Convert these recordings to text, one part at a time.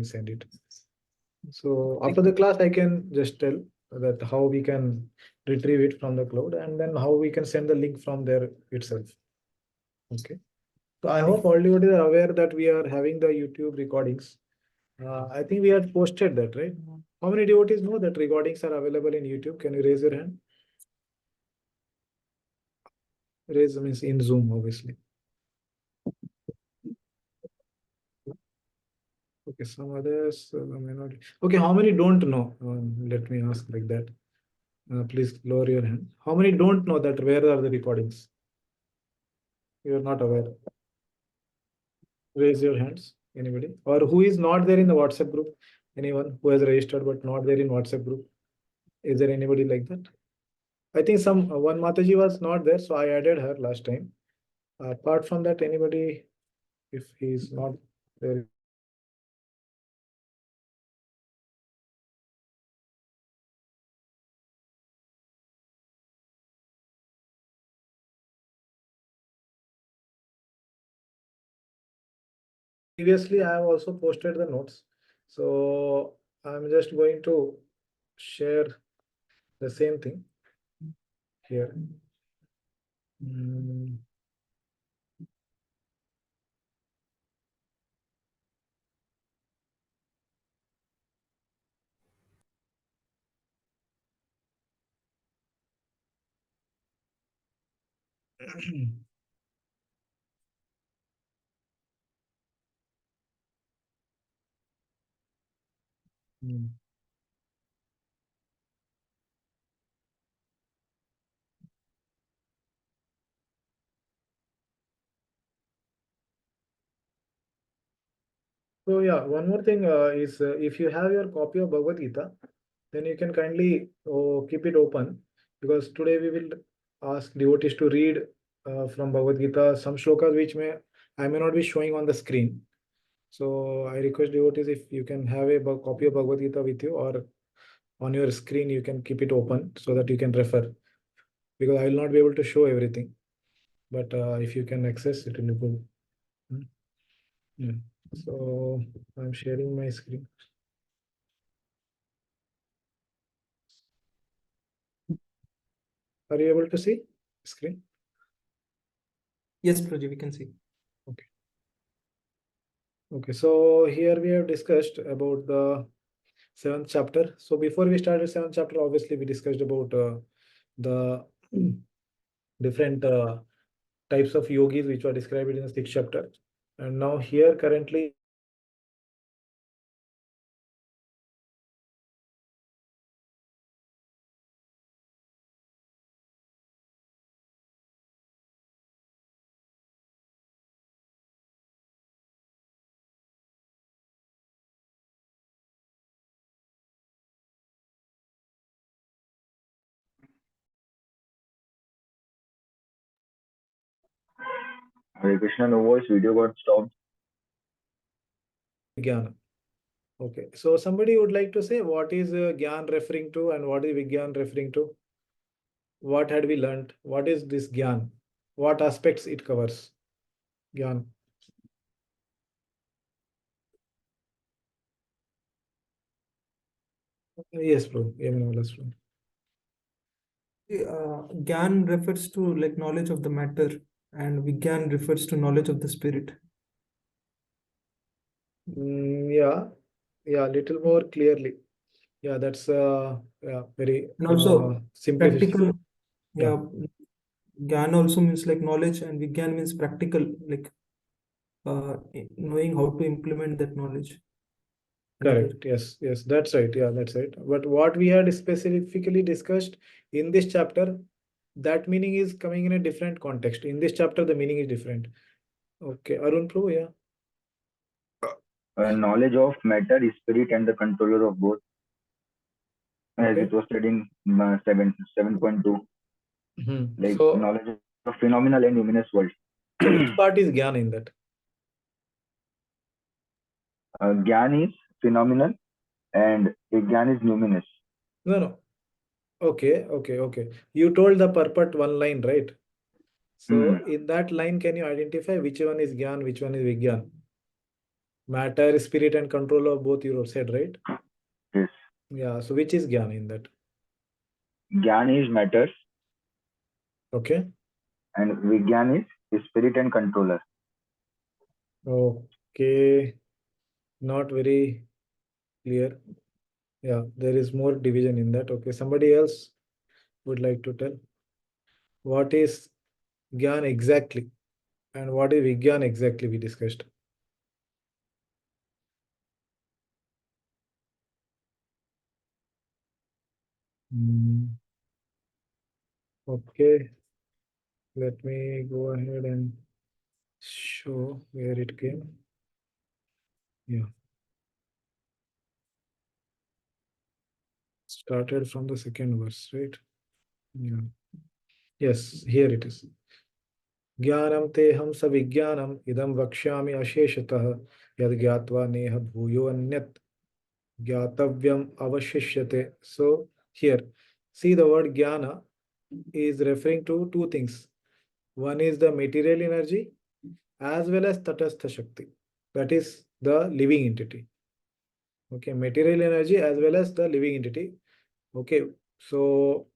can send it. So after the class, I can just tell that how we can retrieve it from the cloud, and then how we can send the link from there itself. Okay. So I hope all devotees are aware that we are having the YouTube recordings. I think we had posted that, right? How many devotees know that recordings are available in YouTube? Can you raise your hand? Raise means in Zoom, obviously. Okay, some others may not. Okay, how many don't know? Let me ask like that. Please lower your hand. How many don't know that where are the recordings? You are not aware. Raise your hands. Anybody? Or who is not there in the WhatsApp group? Anyone who has registered but not there in WhatsApp group? Is there anybody like that? I think some one Mataji was not there, so I added her last time. Apart from that, anybody, if he is not there. Previously, I have also posted the notes. So I'm just going to share the same thing here. So yeah, one more thing is if you have your copy of Bhagavad Gita, then you can kindly keep it open, because today we will ask devotees to read from Bhagavad Gita some shlokas which I may not be showing on the screen. So I request devotees, if you can have a copy of Bhagavad Gita with you, or on your screen you can keep it open so that you can refer, because I will not be able to show everything, but if you can access it, will be good. Yeah. So I'm sharing my screen. Are you able to see screen? Yes, Prabhuji, we can see. Okay. Okay, so here we have discussed about the 7th chapter. So before we start the 7th chapter, obviously we discussed about the different types of yogis which were described in the 6th chapter. And now here currently Hare Krishna, no voice, video got stopped. Jnana. Okay, so somebody would like to say what is Gyan referring to and what is Vigyan referring to? What had we learned? What is this Gyan? What aspects it covers? Gyan. Yes, bro. Gyan refers to like knowledge of the matter, and Vigyan refers to knowledge of the spirit. Yeah, little more clearly. Yeah, that's very And also simplification. practical. Yeah, Gyan also means like knowledge, and Vigyan means practical, like knowing how to implement that knowledge. Correct. Yes, that's right. Yeah, that's right. But what we had specifically discussed in this chapter, that meaning is coming in a different context. In this chapter, the meaning is different. Okay, Arun Prabhu, yeah. Knowledge of matter, spirit, and the controller of both, as it was said in 7.2. Like So, knowledge of phenomenal and luminous world. So which part is Gyan in that? Gyan is phenomenal and Gyan is luminous. No. Okay. You told the purport one line, right? So in that line, can you identify which one is Gyan, which one is Vigyan? Matter, spirit, and control of both you said, right? Yes. Yeah. So which is Jnana in that? Jnana is matter Okay. and Vigyan is spirit and controller. Okay. Not very clear. Yeah, there is more division in that. Okay. Somebody else would like to tell what is Gyan exactly and what is Vigyan exactly we discussed. Okay, let me go ahead and show where it came. Yeah. Started from the second verse, right? Yeah. Yes, here it is. ज्ञानं तेहं सविज्ञानम् idam vakshyami asheshatah yad gyatva neha bhuyo anyat gyatavyam avashishyate. So here, see the word jnana is referring to two things. One is the material energy as well as tatastha shakti. That is the living entity. Okay, material energy as well as the living entity. Okay, so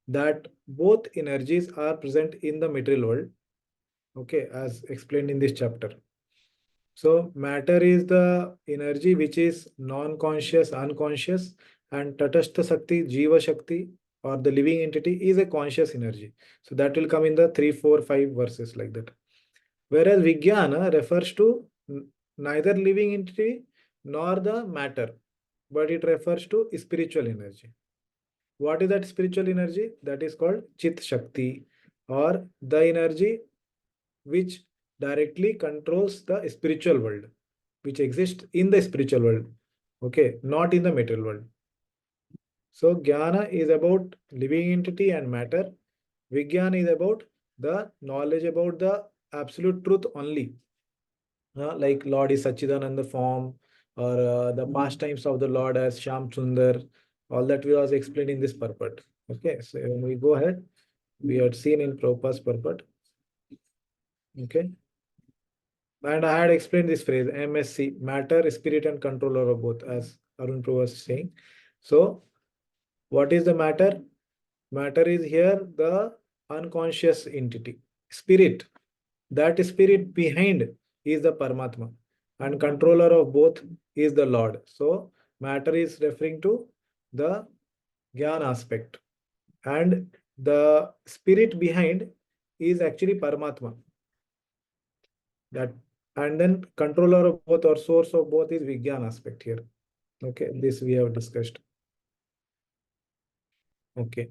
that both energies are present in the material world. Okay, as explained in this chapter. So matter is the energy which is non-conscious, unconscious, and Tatastha Shakti, Jiva Shakti, or the living entity is a conscious energy. So that will come in the 3, 4, 5 verses like that. Whereas Vijnana refers to neither living entity nor the matter, but it refers to spiritual energy. What is that spiritual energy? That is called Chit Shakti, or the energy which directly controls the spiritual world, which exists in the spiritual world, okay, not in the material world. So Jnana is about living entity and matter. Vijnana is about the knowledge about the absolute truth only. Like Lord is Sachidananda form, or the pastimes of the Lord as Sham Sundar. All that was explained in this purport. Okay, so when we go ahead, we had seen in Prabhupada's purport. Okay. And I had explained this phrase, MSC, matter, spirit, and controller of both, as Arun Prabhu was saying. So, what is the matter? Matter is here the unconscious entity. Spirit, that spirit behind is the Paramatma, and controller of both is the Lord. So, matter is referring to the Gyan aspect, and the spirit behind is actually Paramatma. That, and then controller of both or source of both is Vigyan aspect here. Okay, this we have discussed. Okay.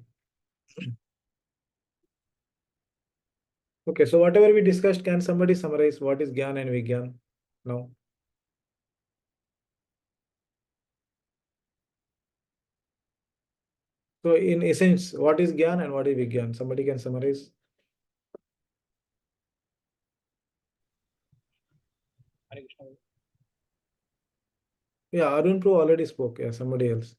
Okay, so whatever we discussed, can somebody summarize what is Gyan and Vigyan now? So in essence, what is Gyan and what is Vigyan? Somebody can summarize? Yeah, Arun Pro already spoke. Yeah, somebody else.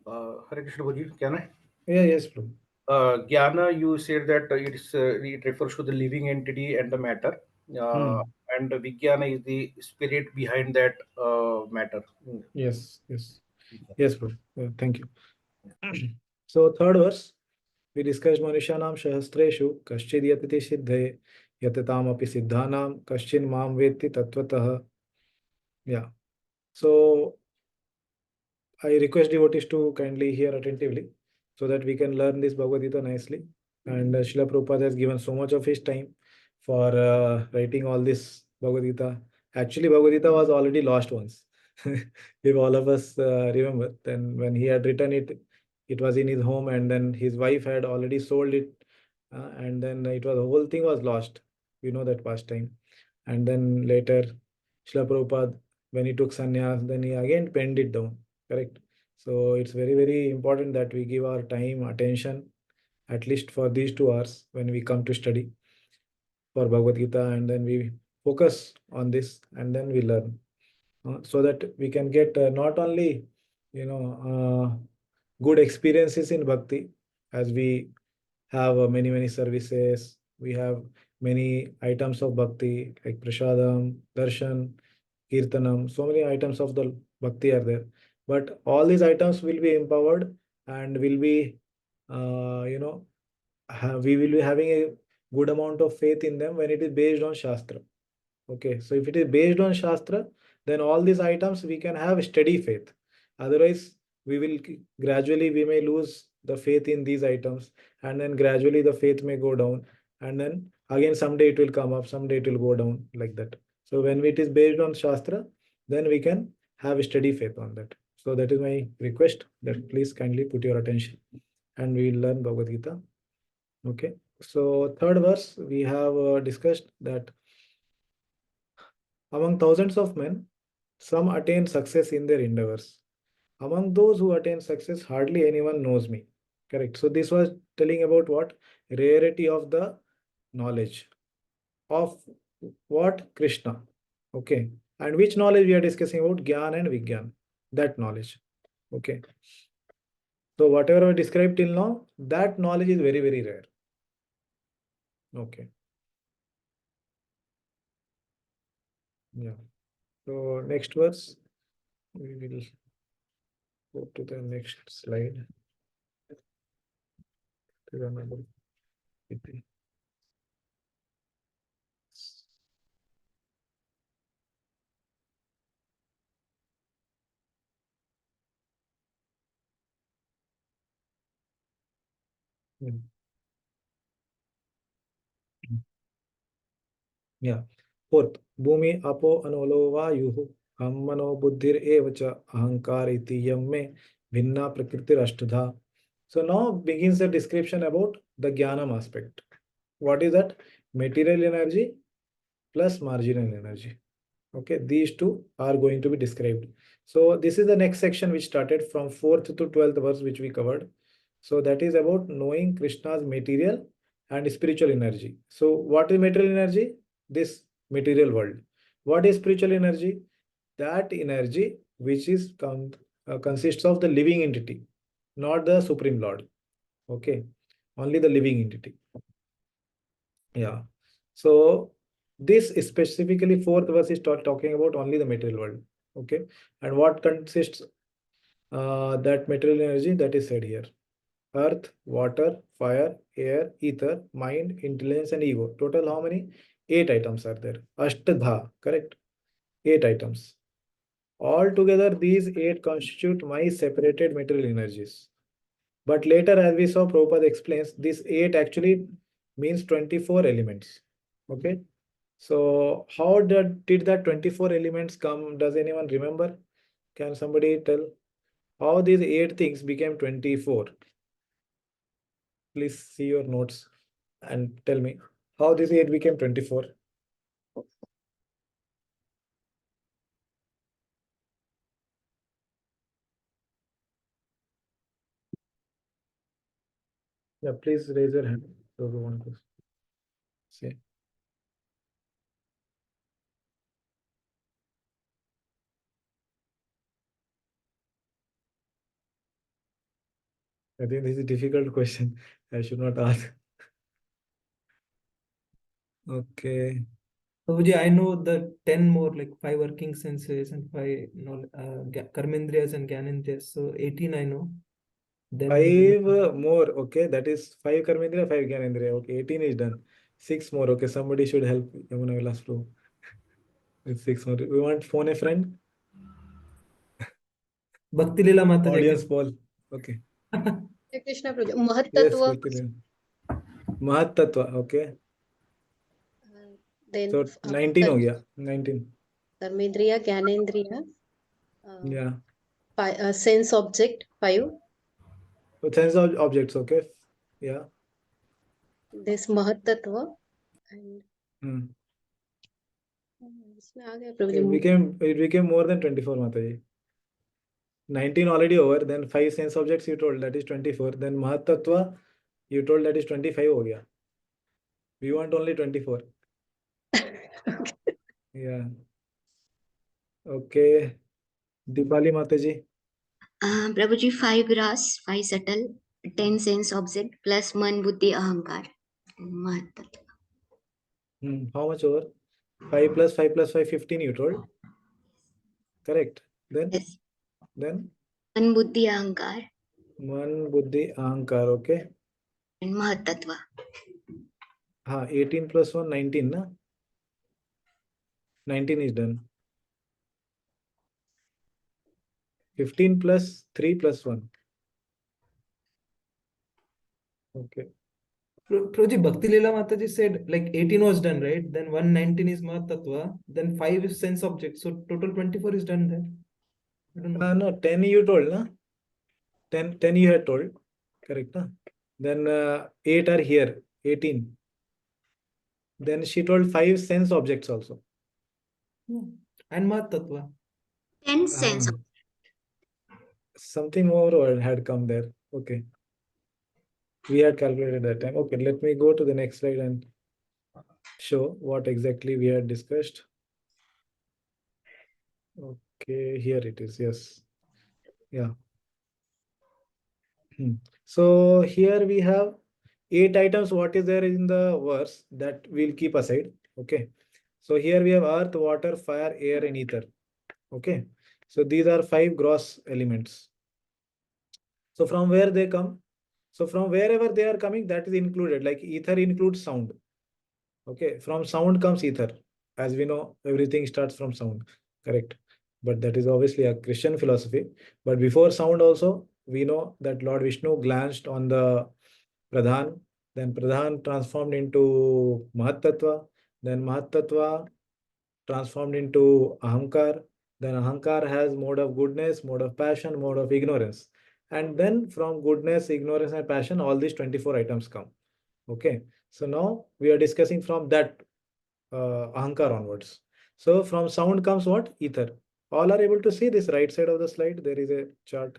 Hare Krishna Bhaji, can I? Yeah, yes, Pro. Jnana, you said that it refers to the living entity and the matter, and Vijnana is the spirit behind that matter. Yes, yes. Yes, Pro. Yeah, thank you. So third verse, we discussed Manushanam Shahastreshu Kaschid Yatati Siddhe Yatatam Api Siddhanam Kaschin Mam Vetti Tatvatah. Yeah. So I request devotees to kindly hear attentively so that we can learn this Bhagavad Gita nicely. And Srila Prabhupada has given so much of his time for writing all this Bhagavad Gita. Actually, Bhagavad Gita was already lost once. If all of us remember, then when he had written it, it was in his home, and then his wife had already sold it, and then the whole thing was lost. We know that past time. And then later, Srila Prabhupada, when he took sannyas, then he again penned it down. Correct. So it's very, very important that we give our time, attention, at least for these 2 hours when we come to study for Bhagavad Gita, and then we focus on this, and then we learn, so that we can get not only, good experiences in bhakti as we have many services. We have many items of bhakti like prasadam, darshan, kirtanam. So many items of the bhakti are there. But all these items will be empowered and will be, we will be having a good amount of faith in them when it is based on Shastra. Okay, so if it is based on Shastra, then all these items we can have steady faith. Otherwise, we will gradually we may lose the faith in these items, and then gradually the faith may go down, and then again someday it will come up, someday it will go down like that. So when it is based on Shastra, then we can have a steady faith on that. So that is my request that please kindly put your attention and we will learn Bhagavad Gita. Okay, so third verse we have discussed that among thousands of men, some attain success in their endeavors. Among those who attain success, hardly anyone knows me. Correct. So this was telling about what? Rarity of the knowledge of what? Krishna. Okay. And which knowledge we are discussing about? Gyan and Vigyan. That knowledge. Okay. So whatever I described till now, that knowledge is very rare. Okay. Yeah. So next verse, we will go to the next slide. Remember. Yeah. Fourth, Bhumi apo anolo vayuhu ammano buddhir evacha ahankar iti yamme bhinna prakritir ashtadha. So now begins the description about the Jnanam aspect. What is that? Material energy plus marginal energy. Okay, these two are going to be described. So this is the next section which started from 4th to 12th verse which we covered. So that is about knowing Krishna's material and spiritual energy. So what is material energy? This material world. What is spiritual energy? That energy which is consists of the living entity, not the Supreme Lord. Okay, only the living entity. Yeah. So this is specifically fourth verse is talking about only the material world. Okay. And what consists that material energy that is said here? Earth, water, fire, air, ether, mind, intelligence, and ego. Total how many? 8 items are there. Ashtadha, correct? 8 items. Altogether, these 8 constitute my separated material energies. But later, as we saw, Prabhupada explains, this 8 actually means 24 elements. Okay. So how did that 24 elements come? Does anyone remember? Can somebody tell how these 8 things became 24? Please see your notes and tell me how this 8 became 24. Yeah, please raise your hand. Those who want to say. I think this is a difficult question. I should not ask. Okay. Prabhuji, I know the 10 more, like 5 working senses and 5 karmendriyas and gyanendriyas. So 18 I know. Then 5 more. Okay, that is 5 karmendriya, 5 gyanendriya. Okay, 18 is done. 6 more. Okay, somebody should help Yamuna Vilas Prabhu. With 6 more. We want phone a friend. Bhakti Leela Mata Audience poll. Okay. Krishna Prabhu. Yes, Mahattattva. Bhakti Leela. Mahat Tattva. Okay. Then So 19 हो गया. 19. Karmendriya, Gyanendriya. Yeah. Sense object, 5. So sense of objects. Okay. Yeah. This Mahattattva. And इसमें आ गया प्रभु it became more than 24, Mataji. 19 already over. Then 5 sense objects you told, that is 24. Then Mahat Tattva you told, that is 25 हो गया. We want only 24. Yeah. Okay. Dipali Mataji. Prabhuji, 5 grass, 5 subtle, 10 sense object plus man, buddhi, ahankar. Mahatattva. How much over? 5 plus 5 plus 5, 15 you told. Correct. Then? Yes. Then? Man, buddhi, ahankar. Man, buddhi, ahankar. Okay. And mahatattva. 18 plus 1, 19, na? 19 is done. 15 plus 3 plus 1. Okay. Prabhuji, Bhakti Leela Mataji said like 18 was done, right? Then 119 is Mahatattva, then 5 is sense object. So total 24 is done there. I don't know. No, 10 you told, na? 10 you had told. Correct, na? Then 8 are here, 18. Then she told 5 sense objects also. And Mahatattva. 10 sense object. Something more had come there. Okay. We had calculated that time. Okay, let me go to the next slide and show what exactly we had discussed. Okay, here it is. Yes. Yeah. So here we have 8 items. What is there in the verse that we'll keep aside. Okay. So here we have earth, water, fire, air, and ether. Okay. So these are 5 gross elements. So from where they come? So from wherever they are coming, that is included. Like ether includes sound. Okay. From sound comes ether. As we know, everything starts from sound. Correct. But that is obviously a Christian philosophy. But before sound also, we know that Lord Vishnu glanced on the Pradhan. Then Pradhan transformed into Mahatattva. Then Mahatattva transformed into Ahankar. Then Ahankar has mode of goodness, mode of passion, mode of ignorance. And then from goodness, ignorance, and passion, all these 24 items come. Okay. So now we are discussing from that Ahankar onwards. So from sound comes what? Ether. All are able to see this right side of the slide. There is a chart.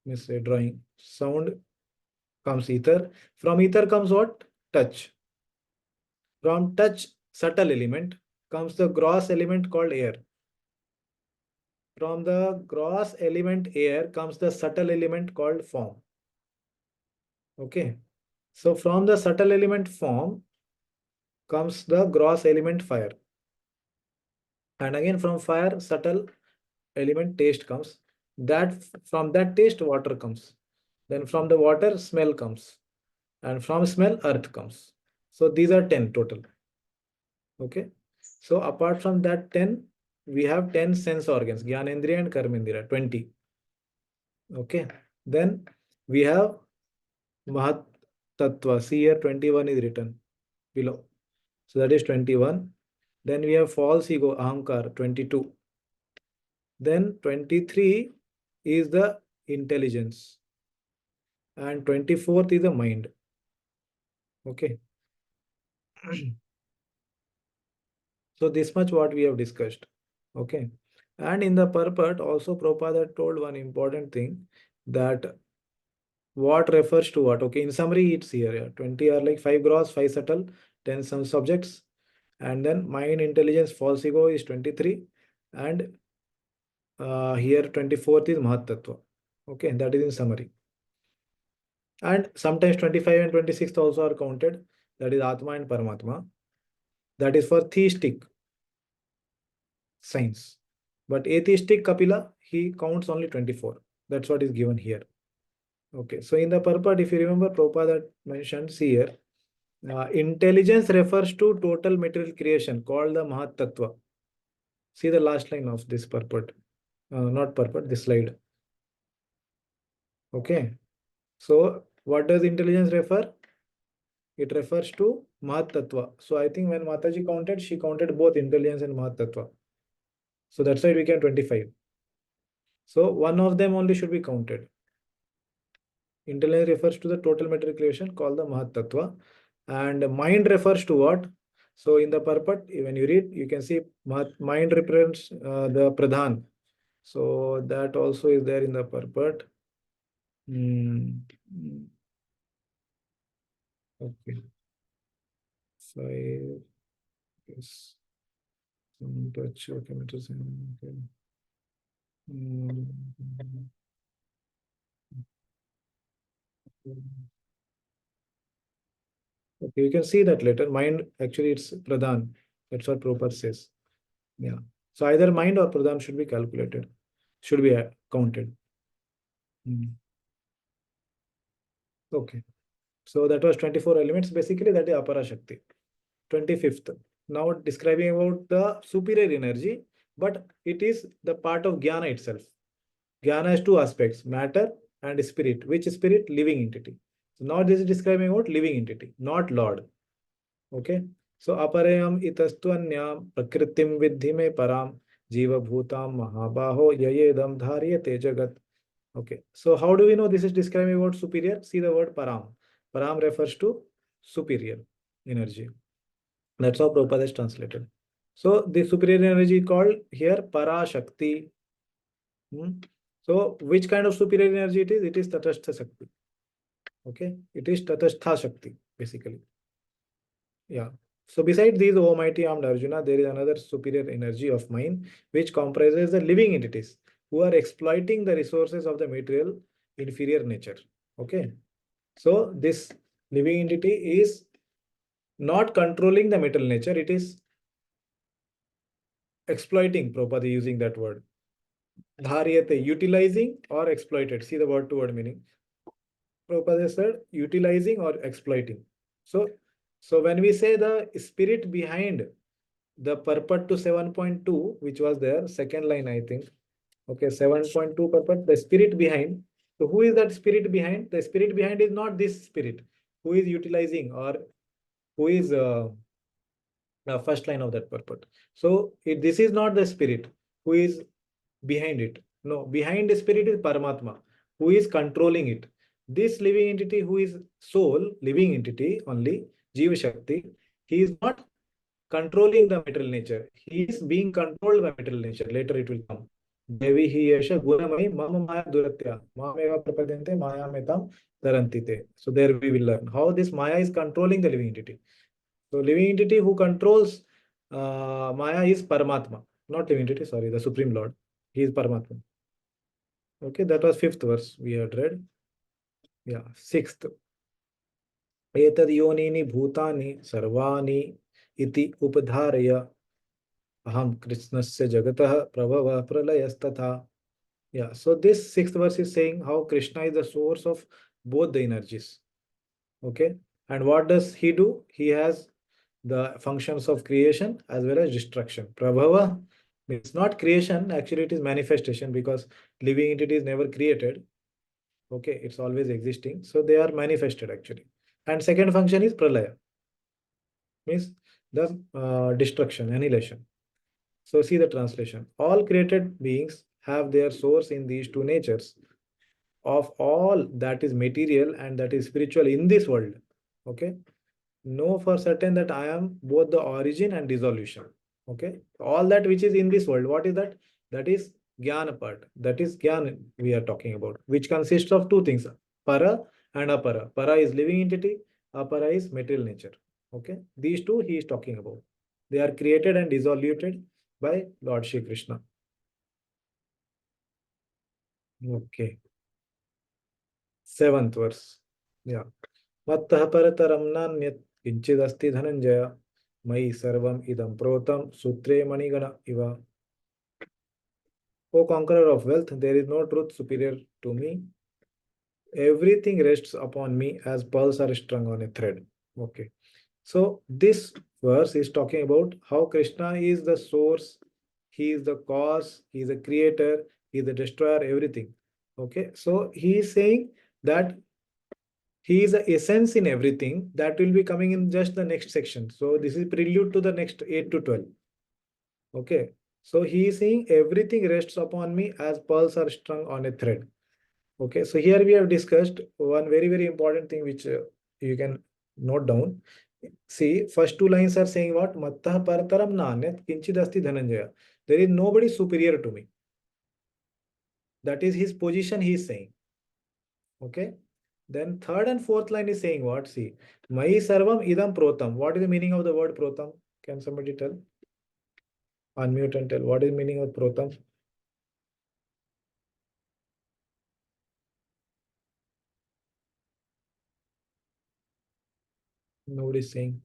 Miss a drawing. Sound comes ether. From ether comes what? Touch. From touch, subtle element, comes the gross element called air. From the gross element air comes the subtle element called form. Okay. So from the subtle element form comes the gross element fire. And again from fire, subtle element taste comes. That from that taste, water comes. Then from the water, smell comes. And from smell, earth comes. So these are 10 total. Okay. So apart from that 10, we have 10 sense organs, Gyanendriya and Karmendriya, 20. Okay. Then we have Mahat Tattva. See here, 21 is written below. So that is 21. Then we have false ego, Ahankar, 22. Then 23 is the intelligence. And 24th is the mind. Okay. So this much what we have discussed. Okay. And in the purport, also Prabhupada told one important thing, that what refers to what. Okay, in summary, it's here. Yeah. 20 are like 5 gross, 5 subtle, 10 some subjects. And then mind, intelligence, false ego is 23. And here 24th is Mahatattva. Okay, that is in summary. And sometimes 25 and 26th also are counted. That is Atma and Paramatma. That is for theistic science. But atheistic Kapila, he counts only 24. That's what is given here. Okay, so in the purport, if you remember, Prabhupada mentioned, see here, intelligence refers to total material creation called the Mahat Tattva. See the last line of this purport, not purport, this slide. Okay, so what does intelligence refer? It refers to Mahat Tattva. So I think when Mataji counted, she counted both intelligence and Mahat Tattva. So that's why we can 25. So one of them only should be counted. Intelligence refers to the total material creation called the Mahat Tattva. And mind refers to what? So in the purport, when you read, you can see mind represents the Pradhan. So that also is there in the purport. Okay. 5. Yes. Some touch. Okay. Okay. Okay, you can see that later. Mind, actually, it's Pradhan. That's what Prabhupada says. Yeah. So either mind or Pradhan should be calculated, should be counted. Okay. So that was 24 elements. Basically, that is Apara Shakti. 25th. Now describing about the superior energy, but it is the part of Jnana itself. Jnana has two aspects, matter and spirit. Which spirit? Living entity. So now this is describing about living entity, not Lord. Okay. So aparayam itastu anyam prakritim vidhi me param jiva bhutam mahabaho yayedam dharyate jagat. Okay. So how do we know this is describing about superior? See the word param. Param refers to superior energy. That's how Prabhupada is translated. So the superior energy called here Parashakti. So which kind of superior energy it is? It is Tatastha Shakti. Okay. It is Tatastha Shakti, basically. Yeah. So besides these, O mighty armed Arjuna, there is another superior energy of mind which comprises the living entities who are exploiting the resources of the material inferior nature. Okay. So this living entity is not controlling the material nature, it is exploiting. Prabhupada using that word. Dharyate, utilizing or exploited. See the word to word meaning. Prabhupada said utilizing or exploiting. So when we say the spirit behind the purport to 7.2, which was there, second line, I think. Okay, 7.2 purport, the spirit behind. So who is that spirit behind? The spirit behind is not this spirit who is utilizing or who is first line of that purport. So this is not the spirit who is behind it. No, behind the spirit is Paramatma, who is controlling it. This living entity who is soul, living entity only, Jiva Shakti, he is not controlling the material nature. He is being controlled by material nature. Later it will come. Devi hi yesha gunamai mama maya duratya mameva prapadente maya metam tarantite. So there we will learn how this Maya is controlling the living entity. So living entity who controls Maya is Paramatma, not living entity, sorry, the Supreme Lord. He is Paramatma. Okay, that was 5th verse we had read. Yeah, 6th. Etad yonini bhutani sarvani iti upadharya aham krishnasya jagatah prabhava pralayasthatha. Yeah, so this 6th verse is saying how Krishna is the source of both the energies. Okay, and what does he do? He has the functions of creation as well as destruction. Prabhava means not creation, actually it is manifestation because living entity is never created. Okay, it's always existing. So they are manifested actually. And second function is pralaya, means the destruction, annihilation. So see the translation. All created beings have their source in these two natures of all that is material and that is spiritual in this world. Okay. Know for certain that I am both the origin and dissolution. Okay. All that which is in this world, what is that? That is Jnana part. That is Jnana we are talking about, which consists of two things, Para and Apara. Para is living entity, Apara is material nature. Okay. These two he is talking about. They are created and dissoluted by Lord Shri Krishna. Okay. 7th verse. Yeah. Mattah parataram nanyat kinchidasti dhananjaya mai sarvam idam protam sutre manigana iva. O conqueror of wealth, there is no truth superior to me. Everything rests upon me as pearls are strung on a thread. Okay. So this verse is talking about how Krishna is the source, he is the cause, he is the creator, he is the destroyer, everything. Okay. So he is saying that he is the essence in everything. That will be coming in just the next section. So this is prelude to the next 8 to 12. Okay. So he is saying everything rests upon me as pearls are strung on a thread. Okay. So here we have discussed one very, very important thing which you can note down. See, first two lines are saying what? Mattah parataram nanyat kinchidasti dhananjaya. There is nobody superior to me. That is his position he is saying. Okay. Then third and fourth line is saying what? See, Mai Sarvam Idam Protam. What is the meaning of the word Protam? Can somebody tell? Unmute and tell. What is the meaning of Protam? Nobody is saying.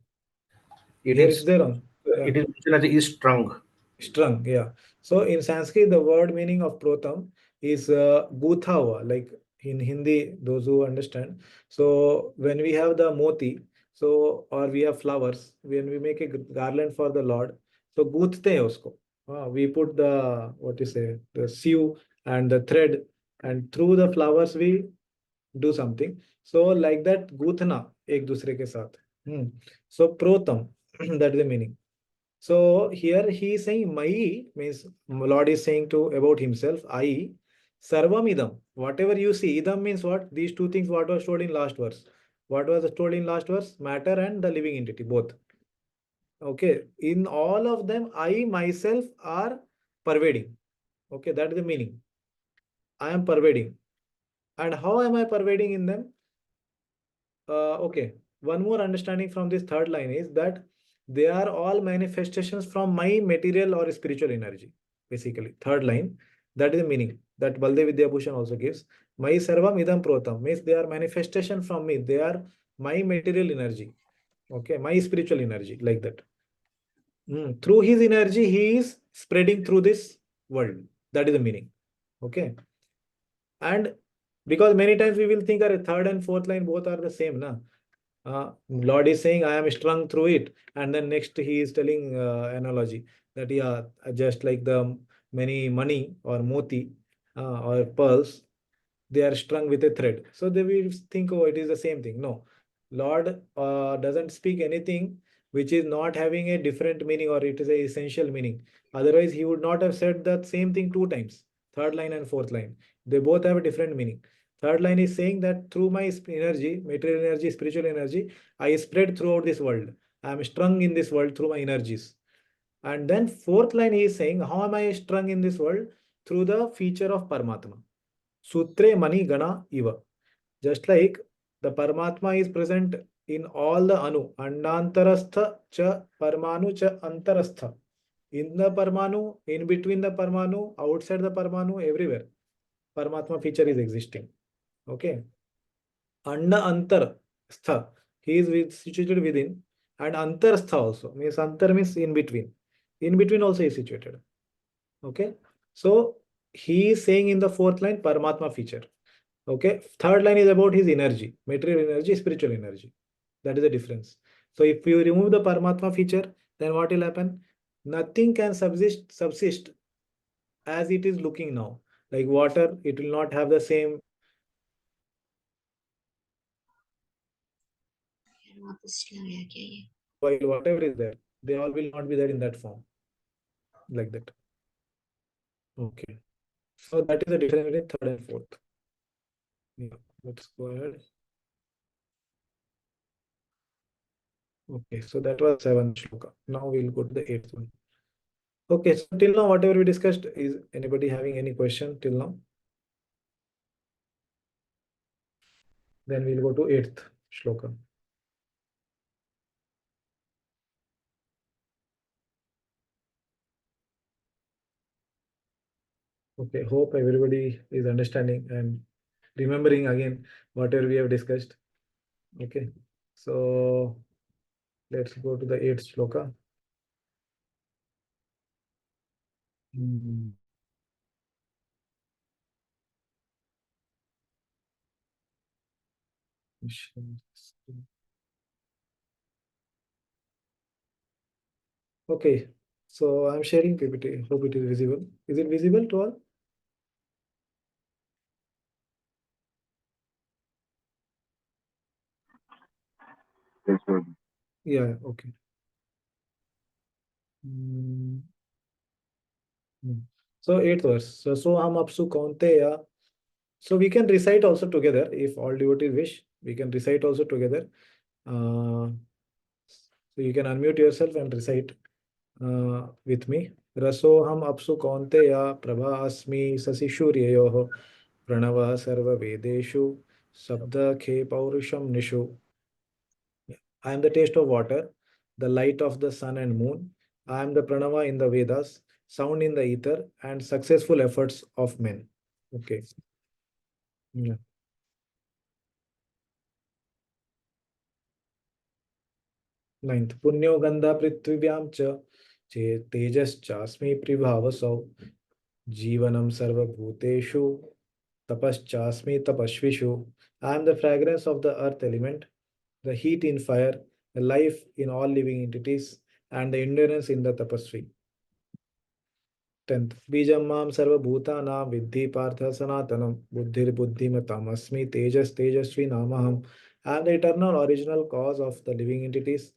It Here is it's there on. Yeah. it is mentioned as is strung. Strung, yeah. So in Sanskrit, the word meaning of protam is gutha hua, like in Hindi, those who understand. So when we have the moti, so or we have flowers, when we make a garland for the Lord, so gutte hai usko. We put the what you say, the sieve and the thread, and through the flowers we do something. So like that, guthna ek dusre ke saath. So protam, that is the meaning. So here he is saying Mai means Lord is saying to about himself, I Sarvam Idam. Whatever you see, Idam means what? These two things, what was told in last verse. What was told in last verse? Matter and the living entity, both. Okay. In all of them, I myself are pervading. Okay, that is the meaning. I am pervading. And how am I pervading in them? Okay. One more understanding from this third line is that they are all manifestations from my material or spiritual energy. Basically, third line, that is the meaning that Baldev Vidyabhushan also gives. My sarvam idam protam means they are manifestation from me. They are my material energy. Okay, my spiritual energy, like that. Through his energy, he is spreading through this world. That is the meaning. Okay. And because many times we will think a third and fourth line both are the same, na? Lord is saying, I am strung through it. And then next he is telling analogy that, yeah, just like the many money or moti or pearls, they are strung with a thread. So they will think, oh, it is the same thing. No, Lord doesn't speak anything which is not having a different meaning or it is a essential meaning. Otherwise, he would not have said the same thing two times, third line and fourth line. They both have a different meaning. Third line is saying that through my energy, material energy, spiritual energy, I spread throughout this world. I am strung in this world through my energies. And then fourth line he is saying, how am I strung in this world? Through the feature of Paramatma. Sutre mani gana iva. Just like the Paramatma is present in all the anu, andantarastha cha parmanu cha antarastha. In the Parmanu, in between the Parmanu, outside the Parmanu, everywhere. Paramatma feature is existing. Okay. Anda antar stha. He is situated within. And antar stha also. Means antar means in between. In between also is situated. Okay. So he is saying in the fourth line, Paramatma feature. Okay. Third line is about his energy, material energy, spiritual energy. That is the difference. So if you remove the Paramatma feature, then what will happen? Nothing can subsist as it is looking now. Like water, it will not have the same. While whatever is there, they all will not be there in that form. Like that. Okay. So that is the difference between third and fourth. Yeah, let's go ahead. Okay, so that was seventh shloka. Now we'll go to the eighth one. Okay, so till now, whatever we discussed, is anybody having any question till now? Then we'll go to eighth shloka. Okay, hope everybody is understanding and remembering again whatever we have discussed. Okay, so let's go to the eighth shloka. Okay, so I'm sharing PPT. Hope it is visible. Is it visible to all? Yes, sir. Yeah, okay. Mm, So eighth verse. So ham apsu kaunteya. So we can recite also together if all devotees wish. We can recite also together. So you can unmute yourself and recite with me. Rasoham apsu kaunteya prabha asmi sasishuryayoh pranava sarva vedeshu sabda khe paurusham nishu. I am the taste of water, the light of the sun and moon. I am the pranava in the Vedas, sound in the ether, and successful efforts of men. Okay. Yeah. Ninth, Punyo Gandha Prithvivyam cha Tejaschasmi Pribhavasau Jivanam Sarva Bhuteshu Tapaschasmi Tapashvishu. I am the fragrance of the earth element, the heat in fire, the life in all living entities, and the endurance in the tapasvi. 10th. Bijam mam sarva bhutanam vidhi partha sanatanam buddhir buddhimatam asmi tejas tejasvi namaham. I am the eternal original cause of the living entities.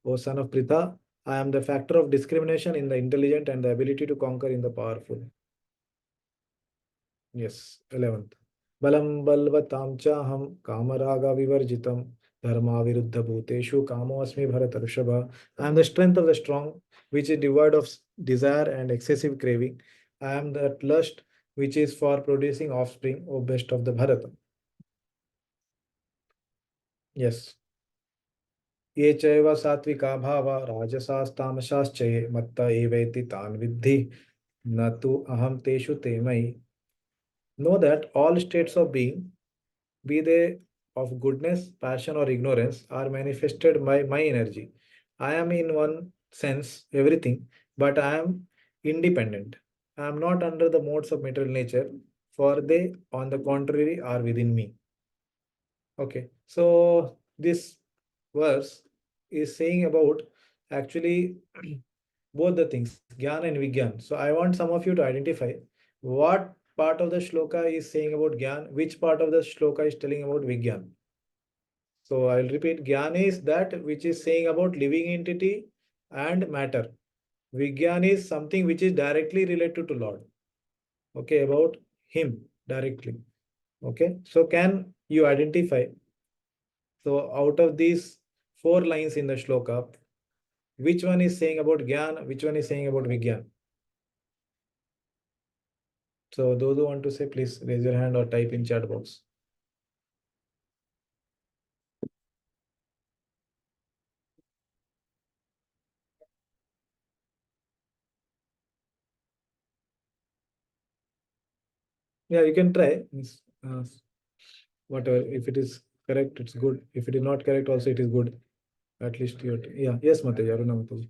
O son of Pritha, I am the factor of discrimination in the intelligent and the ability to conquer in the powerful. Yes. 11th. Balam balvatam chaham kamaraga vivarjitam dharma viruddha bhuteshu kamo asmi bharatarshabha. I am the strength of the strong, which is devoid of desire and excessive craving. I am that lust which is for producing offspring, O best of the Bharata. Yes. ये चैव सात्विका भावा राजसास्तामसाश्चये मत्त एवेति तान् विद्धि न तु अहं तेषु ते मयि. Know that all states of being, be they of goodness, passion, or ignorance, are manifested by my energy. I am in one sense everything, but I am independent. I am not under the modes of material nature, for they, on the contrary, are within me. Okay, so this verse is saying about actually both the things, Gyan and Vigyan. So I want some of you to identify what part of the shloka is saying about Gyan, which part of the shloka is telling about Vigyan. So I'll repeat, Gyan is that which is saying about living entity and matter. Vigyan is something which is directly related to Lord. Okay, about him directly. Okay, so can you identify? So out of these 4 lines in the shloka, which one is saying about Gyan, which one is saying about Vigyan? So those who want to say, please raise your hand or type in chat box. Yeah, you can try. Whatever, if it is correct, it's good. If it is not correct, also it is good. At least you, yeah. Yes, Mataji, Aruna Mataji.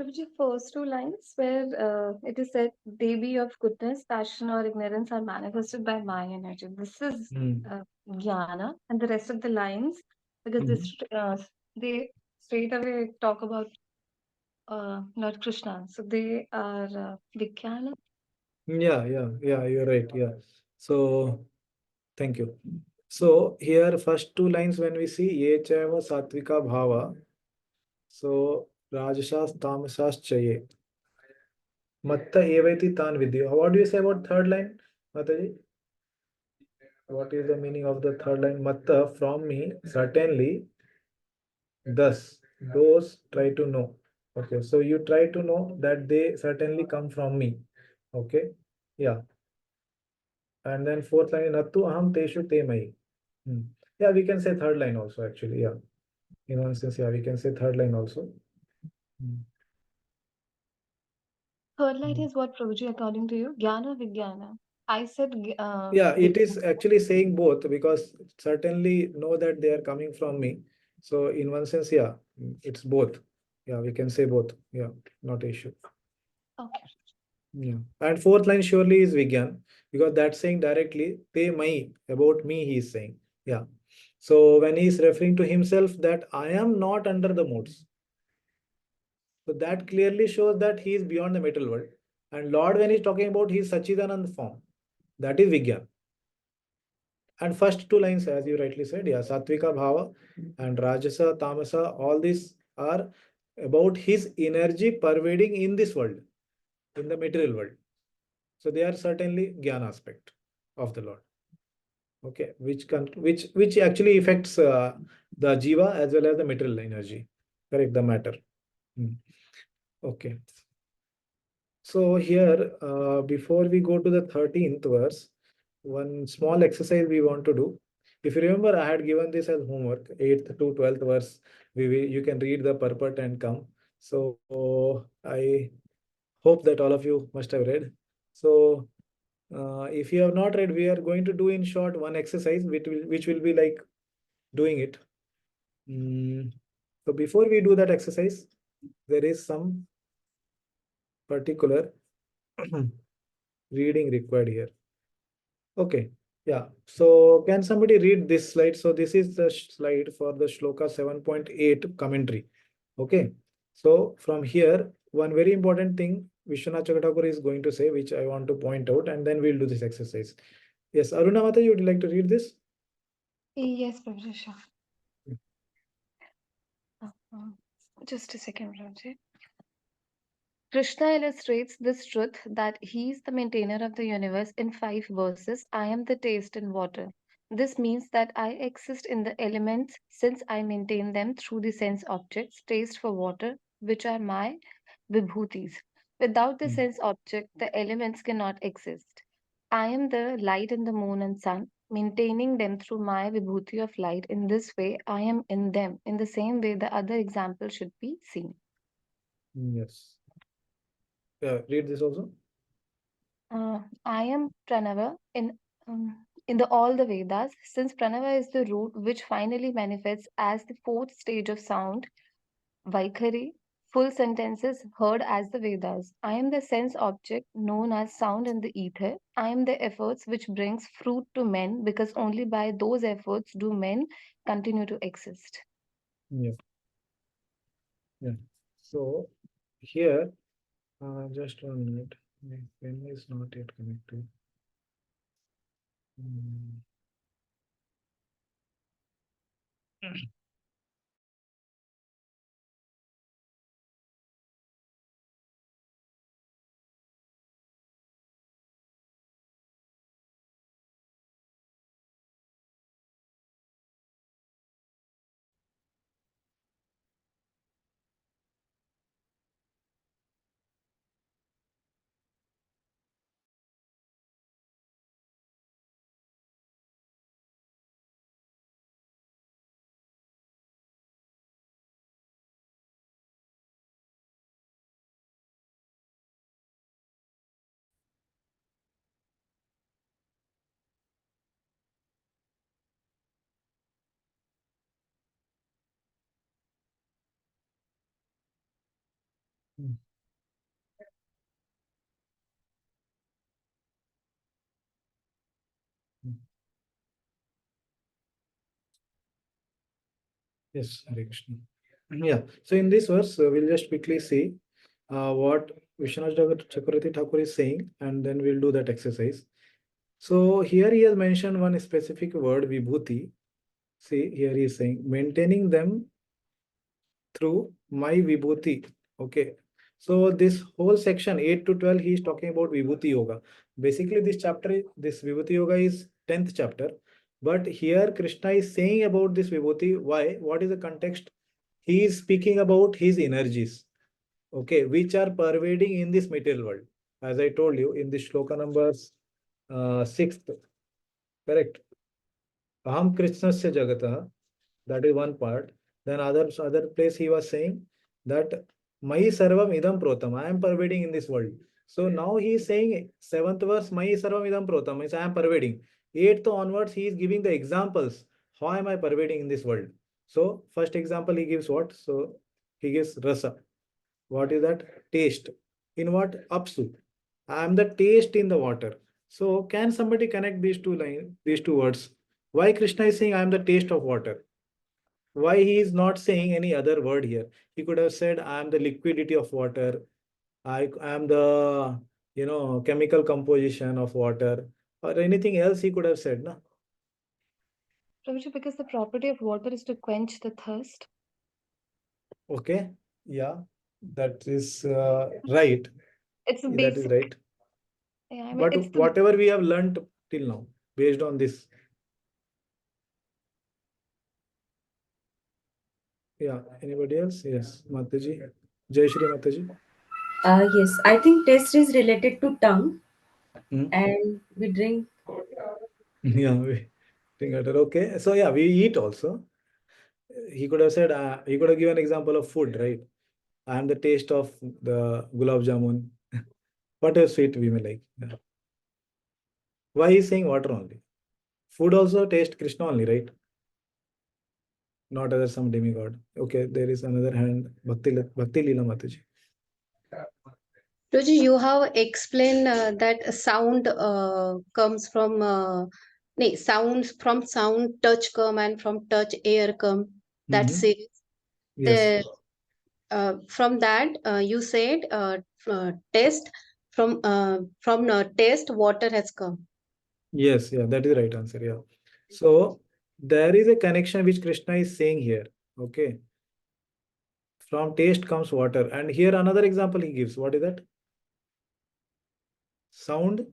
Prabhuji, first 2 lines where it is said, Devi of goodness, passion, or ignorance are manifested by my energy. This is jnana, and the rest of the lines, because this they straight away talk about Lord Krishna, so they are Vijnana. Yeah, you're right. Yeah. So thank you. So here, first 2 lines when we see Ye Chaiva Satvika Bhava. So Rajashas Tamasas Chaye. Matta Evaiti Tan Vidya. What do you say about third line, Mataji? What is the meaning of the third line? Matta, from me, certainly, thus, those try to know. Okay, so you try to know that they certainly come from me. Okay, yeah. And then 4th line, Nattu aham teshu te mai. Yeah, we can say third line also, actually. Yeah, in one sense, yeah, we can say third line also. Third line is what, Prabhuji, according to you? Jnana, Vijnana. I said yeah, it is actually saying both, because certainly know that they are coming from me. So in one sense, yeah, it's both. Yeah, we can say both. Yeah, not an issue. Okay. Yeah. And 4th line surely is Vigyan, because that's saying directly, te mai, about me, he is saying. Yeah. So when he is referring to himself that I am not under the modes. So that clearly shows that he is beyond the material world. And Lord, when he's talking about his Sachidanand form, that is Vigyan. And first 2 lines, as you rightly said, yeah, Satvika Bhava and Rajasa, Tamasa, all these are about his energy pervading in this world, in the material world. So they are certainly Gyan aspect of the Lord. Okay, which actually affects the Jiva as well as the material energy. Correct, the matter. Okay. So here, before we go to the 13th verse, one small exercise we want to do. If you remember, I had given this as homework, 8th to 12th verse. You can read the purport and come. So I hope that all of you must have read. So if you have not read, we are going to do in short one exercise, which will be like doing it. So before we do that exercise, there is some particular reading required here. Okay, yeah. So can somebody read this slide? So this is the slide for the Shloka 7.8 commentary. Okay, so from here, one very important thing Vishwanath Chakravarti is going to say, which I want to point out, and then we'll do this exercise. Yes, Aruna Mata, you would like to read this? Yes, Prabhuji. Sure. Just a second, Prabhuji. Krishna illustrates this truth that he is the maintainer of the universe in 5 verses. I am the taste in water. This means that I exist in the elements since I maintain them through the sense objects, taste for water, which are my vibhutis. Without the sense object, the elements cannot exist. I am the light in the moon and sun, maintaining them through my vibhuti of light. In this way, I am in them. In the same way, the other example should be seen. Yes. Read this also. I am Pranava in the all the Vedas, since Pranava is the root which finally manifests as the 4th stage of sound, Vaikhari, full sentences heard as the Vedas. I am the sense object known as sound in the ether. I am the efforts which brings fruit to men, because only by those efforts do men continue to exist. Yeah. Yeah. So here, just 1 minute. My pen is not yet connected. Yes, Hare Krishna. Yeah. So in this verse, we'll just quickly see what Vishwanath Chakravarti Thakur is saying, and then we'll do that exercise. So here he has mentioned one specific word, vibhuti. See, here he is saying, maintaining them through my vibhuti. Okay. So this whole section 8 to 12, he is talking about vibhuti yoga. Basically, this chapter, this vibhuti yoga is 10th chapter. But here Krishna is saying about this vibhuti. Why? What is the context? He is speaking about his energies, okay, which are pervading in this material world. As I told you in the shloka numbers 6th, correct? Aham Krishnasya Jagatah, that is one part. Then other place he was saying that Mai Sarvam Idam Protam, I am pervading in this world. So now he is saying 7th verse, Mai Sarvam Idam Protam, means I am pervading. 8th onwards, he is giving the examples. How am I pervading in this world? So first example he gives what? So he gives rasa. What is that? Taste. In what? Apsu. I am the taste in the water. So can somebody connect these two lines, these two words? Why Krishna is saying I am the taste of water? Why he is not saying any other word here? He could have said I am the liquidity of water. I am the chemical composition of water, or anything else he could have said, no? Prabhuji, because the property of water is to quench the thirst. Okay, yeah, that is right. It's That basic. is right. Yeah, I mean, But it's the whatever we have learnt till now, based on this. Yeah, anybody else? Yes, Mataji. Jai Shri Mataji. Yes, I think taste is related to tongue, Hmm? and we drink. Yeah, we think at it. Okay, so yeah, we eat also. He could have said, he could have given example of food, right? I am the taste of the gulab jamun. Whatever sweet we may like. Yeah. Why he is saying water only? Food also taste Krishna only, right? not as some demigod. Okay, there is another hand, Bhakti Leela Mataji. Roji, you have explained that sound comes from sounds from sound touch come and from touch air come. That's it. Yes. From that you said test from test water has come. Yes, yeah, that is the right answer. Yeah. So there is a connection which Krishna is saying here. Okay. From taste comes water. And here another example he gives. What is that? Sound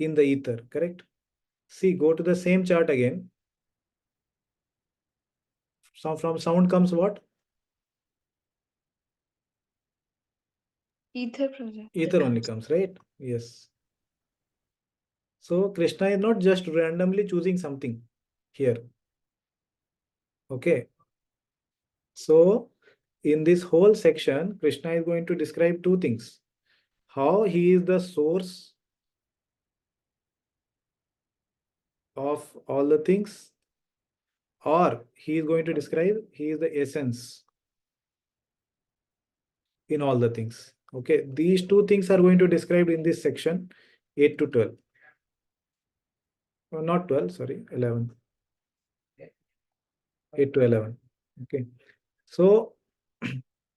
in the ether, correct? See, go to the same chart again. So from sound comes what? Ether project. Ether only comes, right? Yes. So Krishna is not just randomly choosing something here. Okay. So in this whole section, Krishna is going to describe two things. How he is the source of all the things, or he is going to describe he is the essence in all the things. Okay, these two things are going to describe in this section 8 to 12. Oh, not 12, sorry, 11. 8 to 11. Okay, so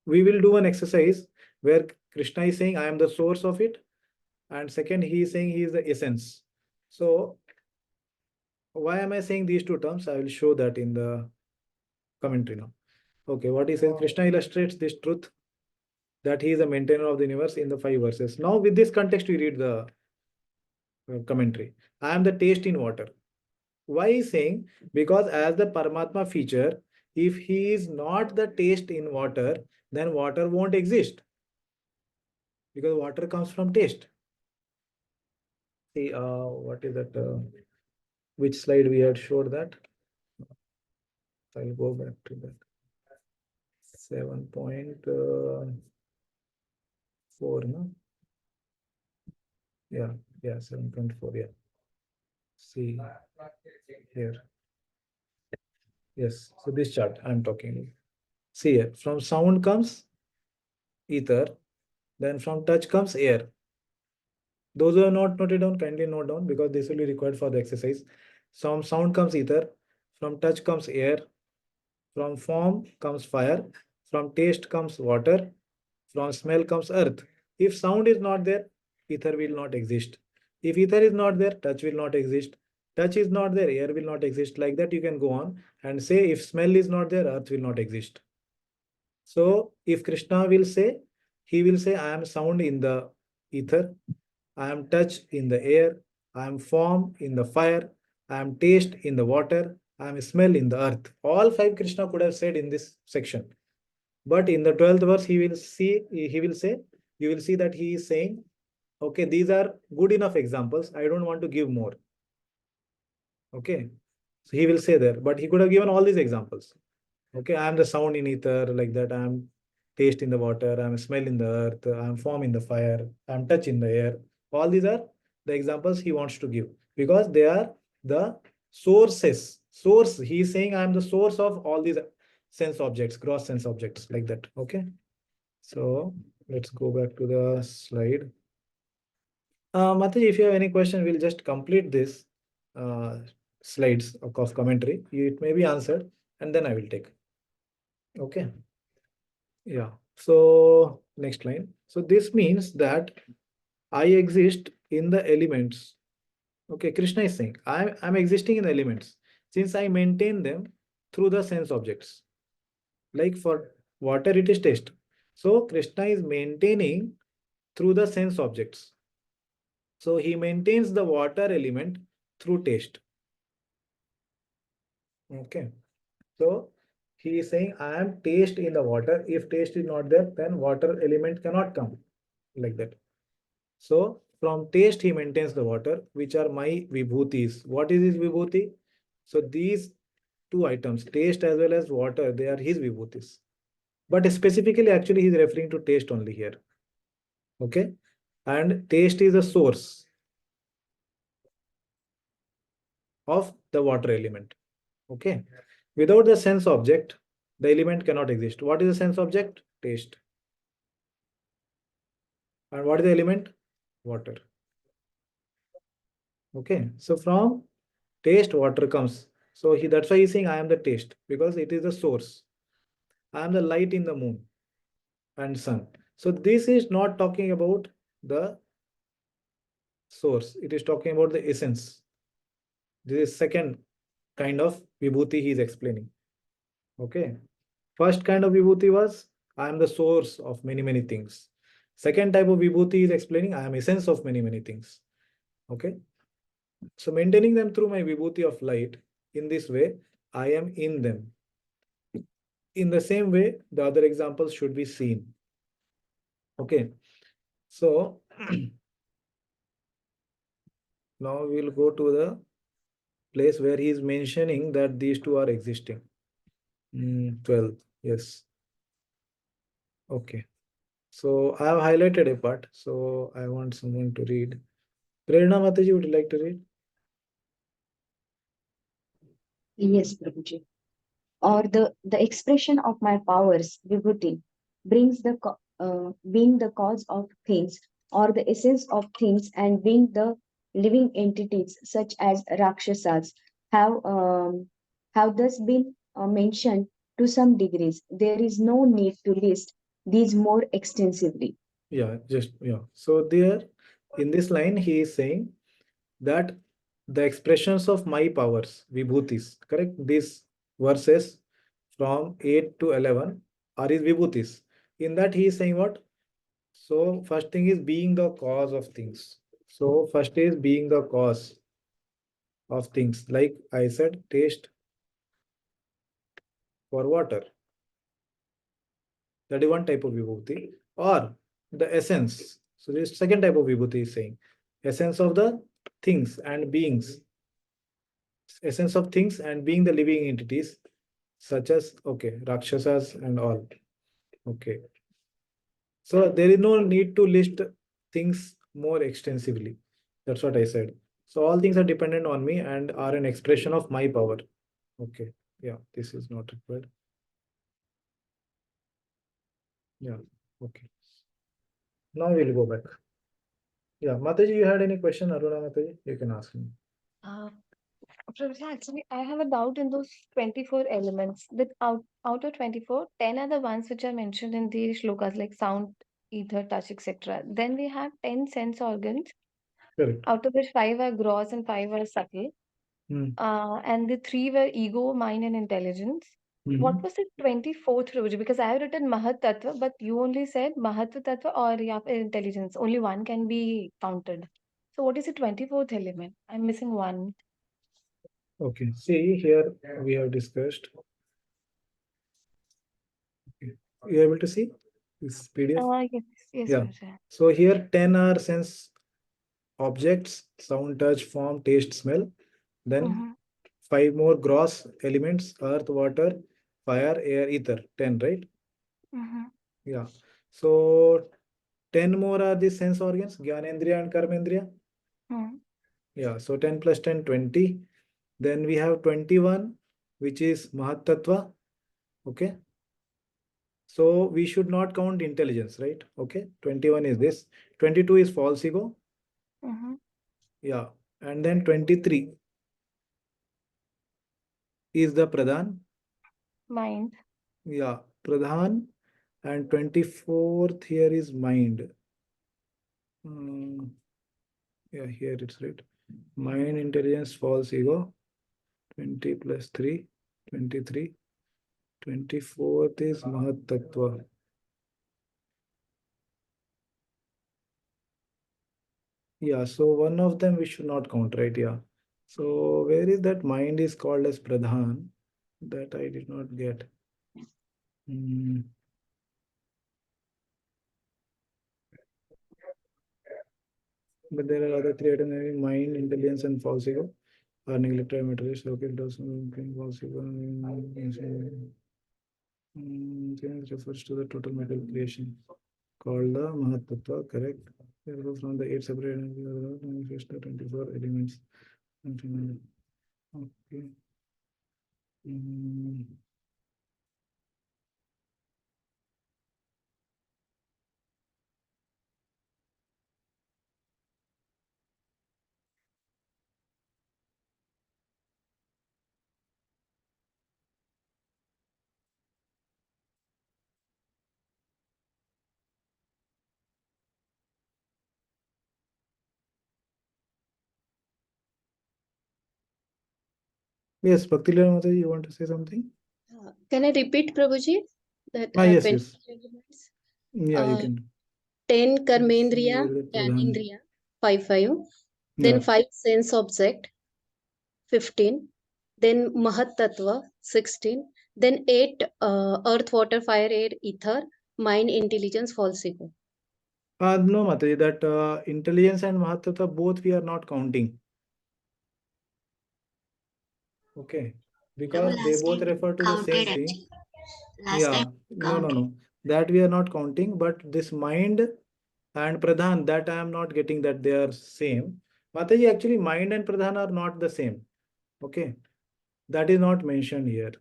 we will do an exercise where Krishna is saying I am the source of it, and second he is saying he is the essence. So why am I saying these two terms? I will show that in the commentary now. Okay, what he says, Krishna illustrates this truth that he is a maintainer of the universe in the 5 verses. Now with this context we read the commentary. I am the taste in water. Why is saying? Because as the Paramatma feature, if he is not the taste in water, then water won't exist. Because water comes from taste. See, what is that? Which slide we had showed that? I'll go back to that. 7.4, no? Yeah, 7.4, yeah. See here. Yes, so this chart I'm talking. See here, from sound comes ether, then from touch comes air. Those who are not noted down, kindly note down because this will be required for the exercise. From sound comes ether, from touch comes air, from form comes fire, from taste comes water, from smell comes earth. If sound is not there, ether will not exist. If ether is not there, touch will not exist. Touch is not there, air will not exist. Like that, you can go on and say if smell is not there, earth will not exist. So if Krishna will say, he will say, I am sound in the ether, I am touch in the air, I am form in the fire, I am taste in the water, I am smell in the earth. All 5 Krishna could have said in this section. But in the 12th verse, he will say, you will see that he is saying, okay, these are good enough examples. I don't want to give more. Okay. So he will say there, but he could have given all these examples. Okay, I am the sound in ether, like that. I am taste in the water, I am smell in the earth, I am form in the fire, I am touch in the air. All these are the examples he wants to give because they are the sources. Source, he is saying I am the source of all these sense objects, gross sense objects, like that. Okay. So let's go back to the slide. Mataji, if you have any question, we'll just complete this slides of commentary. It may be answered and then I will take. Okay. Yeah. So next line. So this means that I exist in the elements. Okay. Krishna is saying I'm existing in the elements since I maintain them through the sense objects. Like for water, it is taste. So Krishna is maintaining through the sense objects. So he maintains the water element through taste. Okay. So he is saying I am taste in the water. If taste is not there, then water element cannot come, like that. So from taste he maintains the water, which are my vibhutis. What is his vibhuti? So these two items, taste as well as water, they are his vibhutis. But specifically, actually, he is referring to taste only here. Okay. And taste is a source of the water element. Okay. Without the sense object, the element cannot exist. What is the sense object? Taste. And what is the element? Water. Okay, so from taste, water comes. So that's why he's saying I am the taste, because it is the source. I am the light in the moon and sun. So this is not talking about the source. It is talking about the essence. This is second kind of vibhuti he is explaining. Okay. First kind of vibhuti was I am the source of many, many things. Second type of vibhuti is explaining I am essence of many, many things. Okay. So maintaining them through my vibhuti of light, in this way, I am in them. In the same way, the other examples should be seen. Okay. So now we'll go to the place where he is mentioning that these two are existing. 12. Yes. Okay. So I have highlighted a part. So I want someone to read. Prerna Mataji, would you like to read? Yes, Prabhuji. Or the expression of my powers, vibhuti, being the cause of things, or the essence of things, and being the living entities such as Rakshasas have thus been mentioned to some degrees. There is no need to list these more extensively. Yeah, So there, in this line, he is saying that the expressions of my powers, vibhutis, correct? These verses from 8 to 11 are his vibhutis. In that, he is saying what? So first thing is being the cause of things. So first is being the cause of things. Like I said, taste for water. That is one type of vibhuti. Or the essence. So this second type of vibhuti is saying essence of the things and beings. Essence of things and being the living entities, such as, okay, Rakshasas and all. Okay. So there is no need to list things more extensively. That's what I said. So all things are dependent on me and are an expression of my power. Okay. Yeah, this is not required. Yeah. Okay. Now we'll go back. Yeah, Mataji, you had any question, Aruna Mataji? You can ask me. Professor, actually, I have a doubt in those 24 elements. That out of 24, 10 are the ones which are mentioned in the shlokas, like sound, ether, touch, etc. Then we have 10 sense organs, Correct. out of which 5 are gross and 5 are subtle. And the 3 were ego, mind, and intelligence. What was the 24th, Prabhuji? Because I have written Mahat Tattva, but you only said Mahatva Tattva or intelligence. Only one can be counted. So what is the 24th element? I'm missing one. Okay. See, here we have discussed. Okay. You able to see this PDF? Yes, Yeah. Prabhuji. So here 10 are sense objects, sound, touch, form, taste, smell. Then 5 more gross elements, earth, water, fire, air, ether. 10, right? Yeah. So 10 more are the sense organs, Gyanendriya and Karmendriya. Yeah. So 10 plus 10, 20. Then we have 21, which is Mahat Tattva. Okay. So we should not count intelligence, right? Okay. 21 is this. 22 is false ego. Yeah. And then 23 is the Pradhan. Mind. Yeah. Pradhan. And 24th here is mind. Yeah, here it's right. Mind, intelligence, false ego. 20 plus 3, 23. 24th is Mahat Tattva. Yeah, so one of them we should not count, right? Yeah. So where is that mind is called as Pradhan? That I did not get. But there are other 3 items: mind, intelligence, and false ego. Are neglected materials. Okay, it does false ego. It refers to the total material creation called the Mahat Tattva, correct? Therefore, from the 8 separate manifest the 24 elements. Okay. Mm. Yes, Bhaktivedanta Mataji, you want to say something? Can I repeat, Prabhuji? That I Yes, have yes. Yeah, you Uh, can. 10 Karmendriya, Where the Pradhan- Jnanendriya, 5. Yeah. Then 5 sense object, 15. Then Mahat Tattva, 16. Then 8 earth, water, fire, air, ether, mind, intelligence, false ego. No, Mataji, that intelligence and Mahatata both we are not counting. Okay. Because they last both time refer to the counted same thing. actually. Last Yeah. time No, counted. no. That we are not counting, but this mind and Pradhan, that I am not getting that they are same. Mataji, actually mind and Pradhan are not the same. Okay. That is not mentioned here.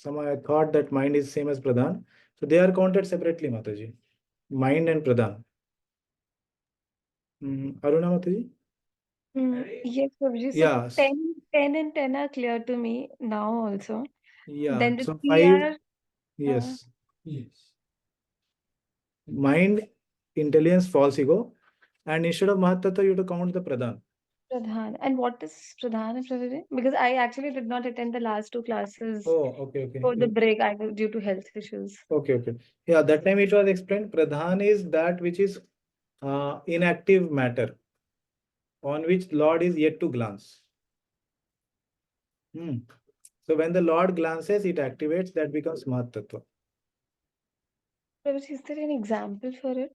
I thought that mind is same as Pradhan. So they are counted separately, Mataji. Mind and Pradhan. Aruna Mataji? Yes, Prabhuji. So Yeah. 10 and 10 are clear to me now also. Yeah. Then the So 3 5. are Yes. Mind, intelligence, false ego. And instead of Mahatattva, you have to count the Pradhan. Pradhan. And what is Pradhan, Prabhuji? Because I actually did not attend the last 2 classes Oh, okay. for the break due to health issues. Okay. Yeah, that time it was explained. Pradhan is that which is inactive matter on which Lord is yet to glance. So when the Lord glances, it activates, that becomes Mahatattva. Prabhuji, is there an example for it?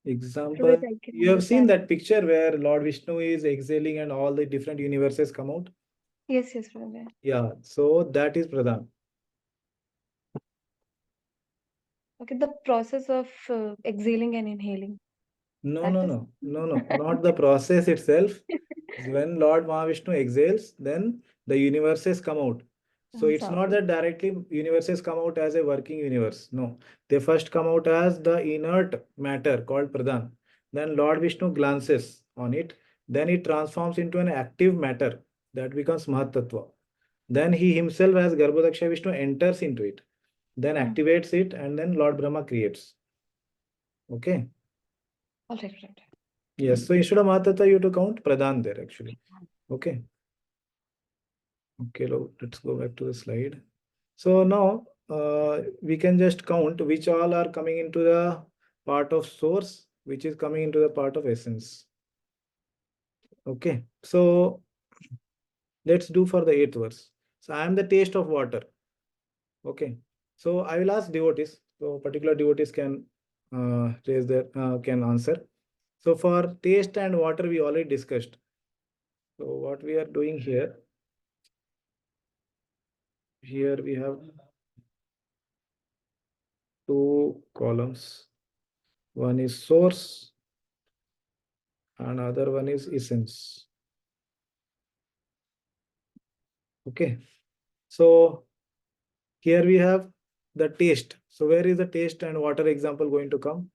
So Example, that I can you have seen understand. that picture where Lord Vishnu is exhaling and all the different universes come out? Yes, Prabhuji. Yeah, so that is Pradhan. Okay, the process of exhaling and inhaling. No, not the process itself. When Lord Mahavishnu exhales, then the universes come out. So it's not that directly universes come out as a working universe. No, they first come out as the inert matter called Pradhan. Then Lord Vishnu glances on it. Then it transforms into an active matter that becomes Mahatattva. Then he himself as Garbhodaksha Vishnu enters into it. Then activates it, and then Lord Brahma creates. Okay. All right. Yes. So instead of Mahatattva, you have to count Pradhan there actually. Okay. Okay, let's go back to the slide. So now we can just count which all are coming into the part of source, which is coming into the part of essence. Okay, so let's do for the 8th verse. So I am the taste of water. Okay, so I will ask devotees. So particular devotees can raise their can answer. So for taste and water, we already discussed. So what we are doing here we have 2 columns. One is source, another one is essence. Okay, so here we have the taste. So where is the taste and water example going to come?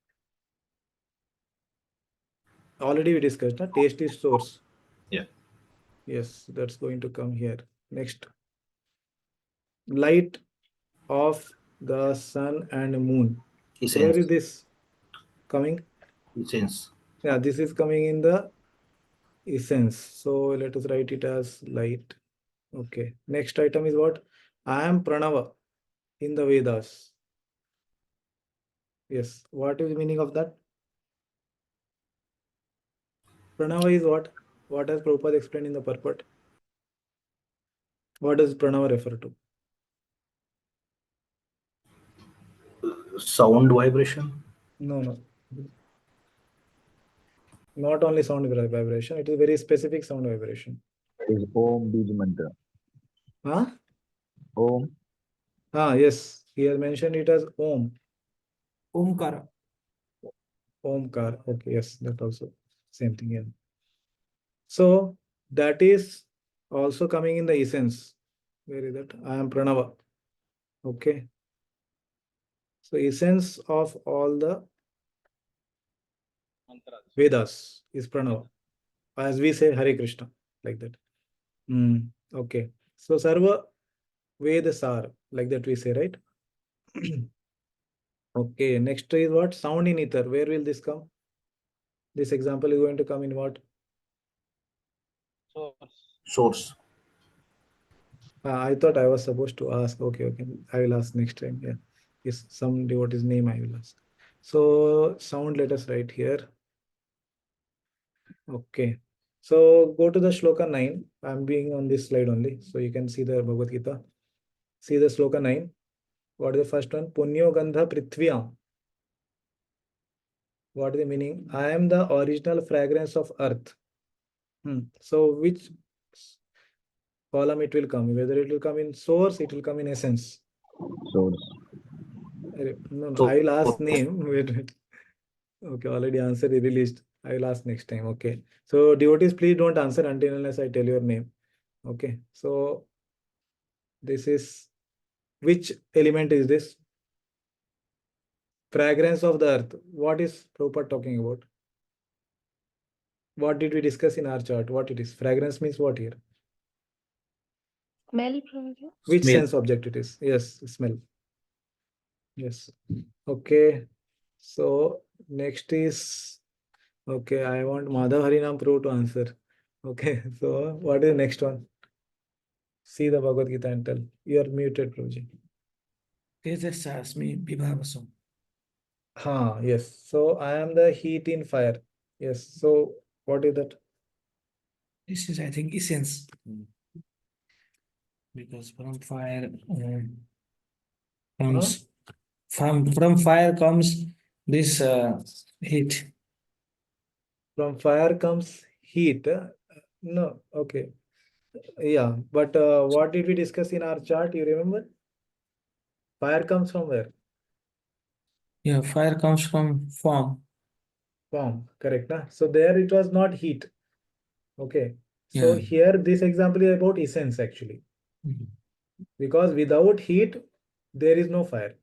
Already we discussed, na? Taste is source. Yeah. Yes, that's going to come here. Next, light of the sun and moon. So where is this coming? Essence. Yeah, this is coming in the essence. So let us write it as light. Okay, next item is what? I am Pranava in the Vedas. Yes, what is the meaning of that? Pranava is what? What has Prabhupada explained in the purport? What does Pranava refer to? Sound vibration? No. Not only sound vibration, it is very specific sound vibration. Is Om Bij Mantra. Huh? Om. Yes. He has mentioned it as Om. Omkara. Omkar. Okay, yes, that also same thing here. So that is also coming in the essence. Where is that? I am Pranava. Okay. So essence of all the Vedas is Pranava. As we say Hare Krishna, like that. Okay. So Sarva Vedasar, like that we say, right? Okay. Next is what? Sound in ether. Where will this come? This example is going to come in what? Source. I thought I was supposed to ask. Okay, okay. I will ask next time. Yeah. Yes, some devotee's name I will ask. So sound, let us write here. Okay. So go to the shloka 9. I'm being on this slide only. So you can see the Bhagavad Gita. See the shloka 9. What is the first one? Punyo Gandha Prithvyam. What is the meaning? I am the original fragrance of earth. So which column it will come? Whether it will come in source, it will come in essence. Source. No, I will ask name. Wait. Okay, already answer is released. I will ask next time. Okay. So devotees, please don't answer until unless I tell your name. Okay. So this is, which element is this? Fragrance of the earth. What is Prabhupada talking about? What did we discuss in our chart? What it is? Fragrance means what here? Smell, Prabhuji. Which Smell. sense object it is? Yes, smell. Yes. Okay. So next is, okay, I want Madhav Harinam Prabhu to answer. Okay. So what is the next one? See the Bhagavad Gita and tell. You are muted, Prabhuji. Tejasasmi Vibhavasam. Yes. So I am the heat in fire. Yes. So what is that? This is, I think, essence. Because from fire comes from fire comes this heat. From fire comes heat. No. Okay. Yeah. But what did we discuss in our chart? You remember? Fire comes from where? Yeah, fire comes from form. Form. Correct. Nah? So there it was not heat. Okay. So Yeah. here this example is about essence actually. Because without heat, there is no fire.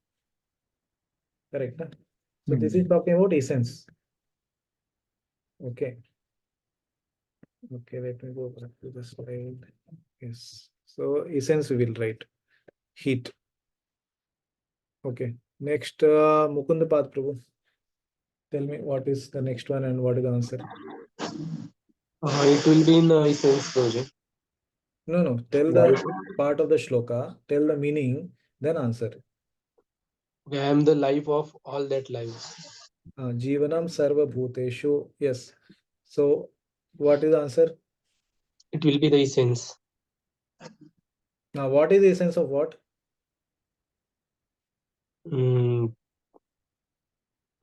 Correct. Nah? So this is talking about essence. Okay. Okay, let me go back to the slide. Yes. So essence we will write. Heat. Okay. Next, Mukund Path Prabhu. Tell me what is the next one and what is the answer? It will be in essence project. No. Tell the part of the shloka, tell the meaning, then answer. Okay, I am the life of all that lives. Jivanam Sarva Bhuteshu. Yes. So what is the answer? It will be the essence. Now, what is the essence of what? Okay,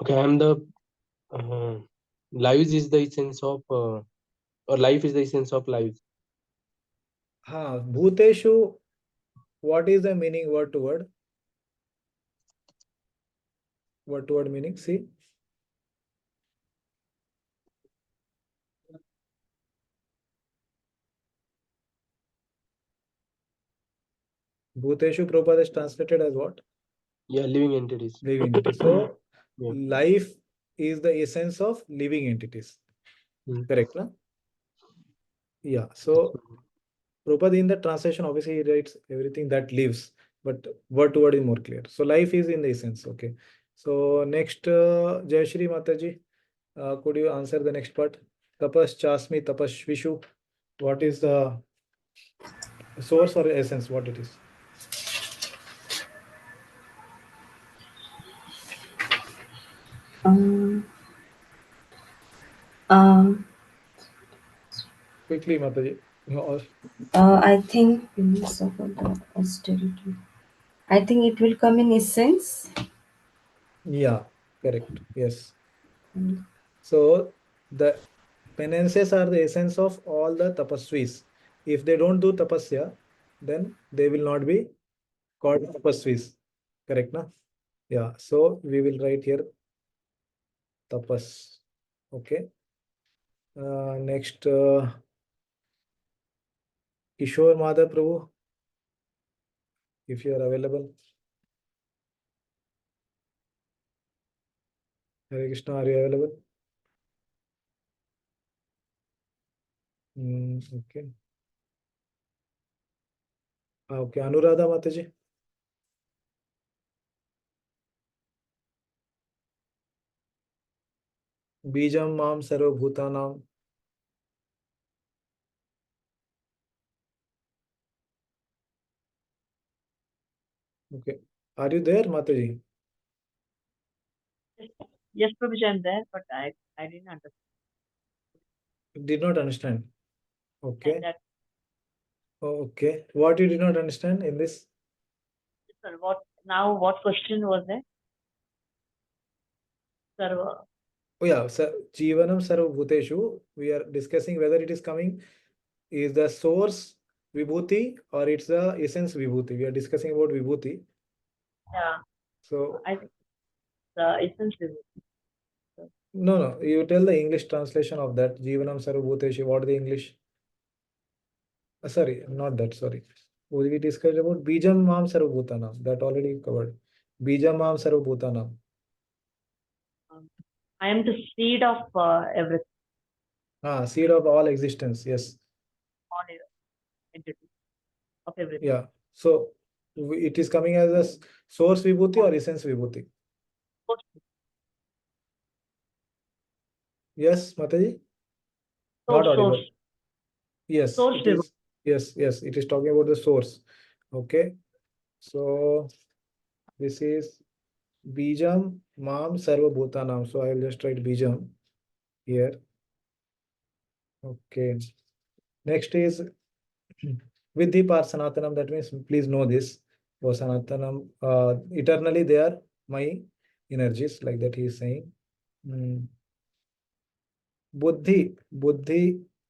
I am the lives is the essence of or life is the essence of life. Bhuteshu. What is the meaning word to word? Word to word meaning? See. Bhuteshu Prabhupada is translated as what? Yeah, living entities. Living entities. So Yeah. life is the essence of living entities. Correct, no? Yeah. So Prabhupada in the translation, obviously he writes everything that lives, but word to word is more clear. So life is in the essence. Okay. So next, Jayashri Mataji, could you answer the next part? Tapas Chasmi Tapashvishu. What is the source or essence? What it is? Quickly, Mataji. I think austerity. I think it will come in essence. Yeah, correct. Yes. So the penances are the essence of all the tapasvis. If they don't do tapasya, then they will not be called tapasvis. Correct, na? Yeah. So we will write here tapas. Okay. Next, Kishore Madhav Prabhu. if you are available. Hare Krishna, are you available? Okay. Okay, Anuradha Mataji. Bijam Mam Sarvabhutanam. Okay. Are you there, Mataji? Yes, Prabhuji, I'm there, but I didn't understand. Did not understand. Okay. That, Okay. What you did not understand in this? sir, what question was there? Sarva. Oh yeah, Jivanam Sarvabhuteshu. We are discussing whether it is coming is the source Vibhuti or it's the essence Vibhuti. We are discussing about Vibhuti. Yeah. So I think the essence is. no, you tell the English translation of that. Jivanam Sarvabhuteshu. What is the English? Sorry, not that. Sorry. We discussed about Bijam Mam Sarvabhutanam. That already covered. Bijam Mam Sarvabhutanam. I am the seed of everything. Seed of all existence. Yes. All entity of everything. Yeah. So it is coming as a source Vibhuti or essence Vibhuti? Yes, Mataji? Not audible. Yes, Source it is. Yes, it is talking about the source. Okay. So this is Bijam Mam Sarvabhutanam. So I will just write Bijam here. Okay. Next is Vidhi Par Sanatanam. That means please know this. For Sanatanam, eternally they are my energies, like that he is saying. Buddhi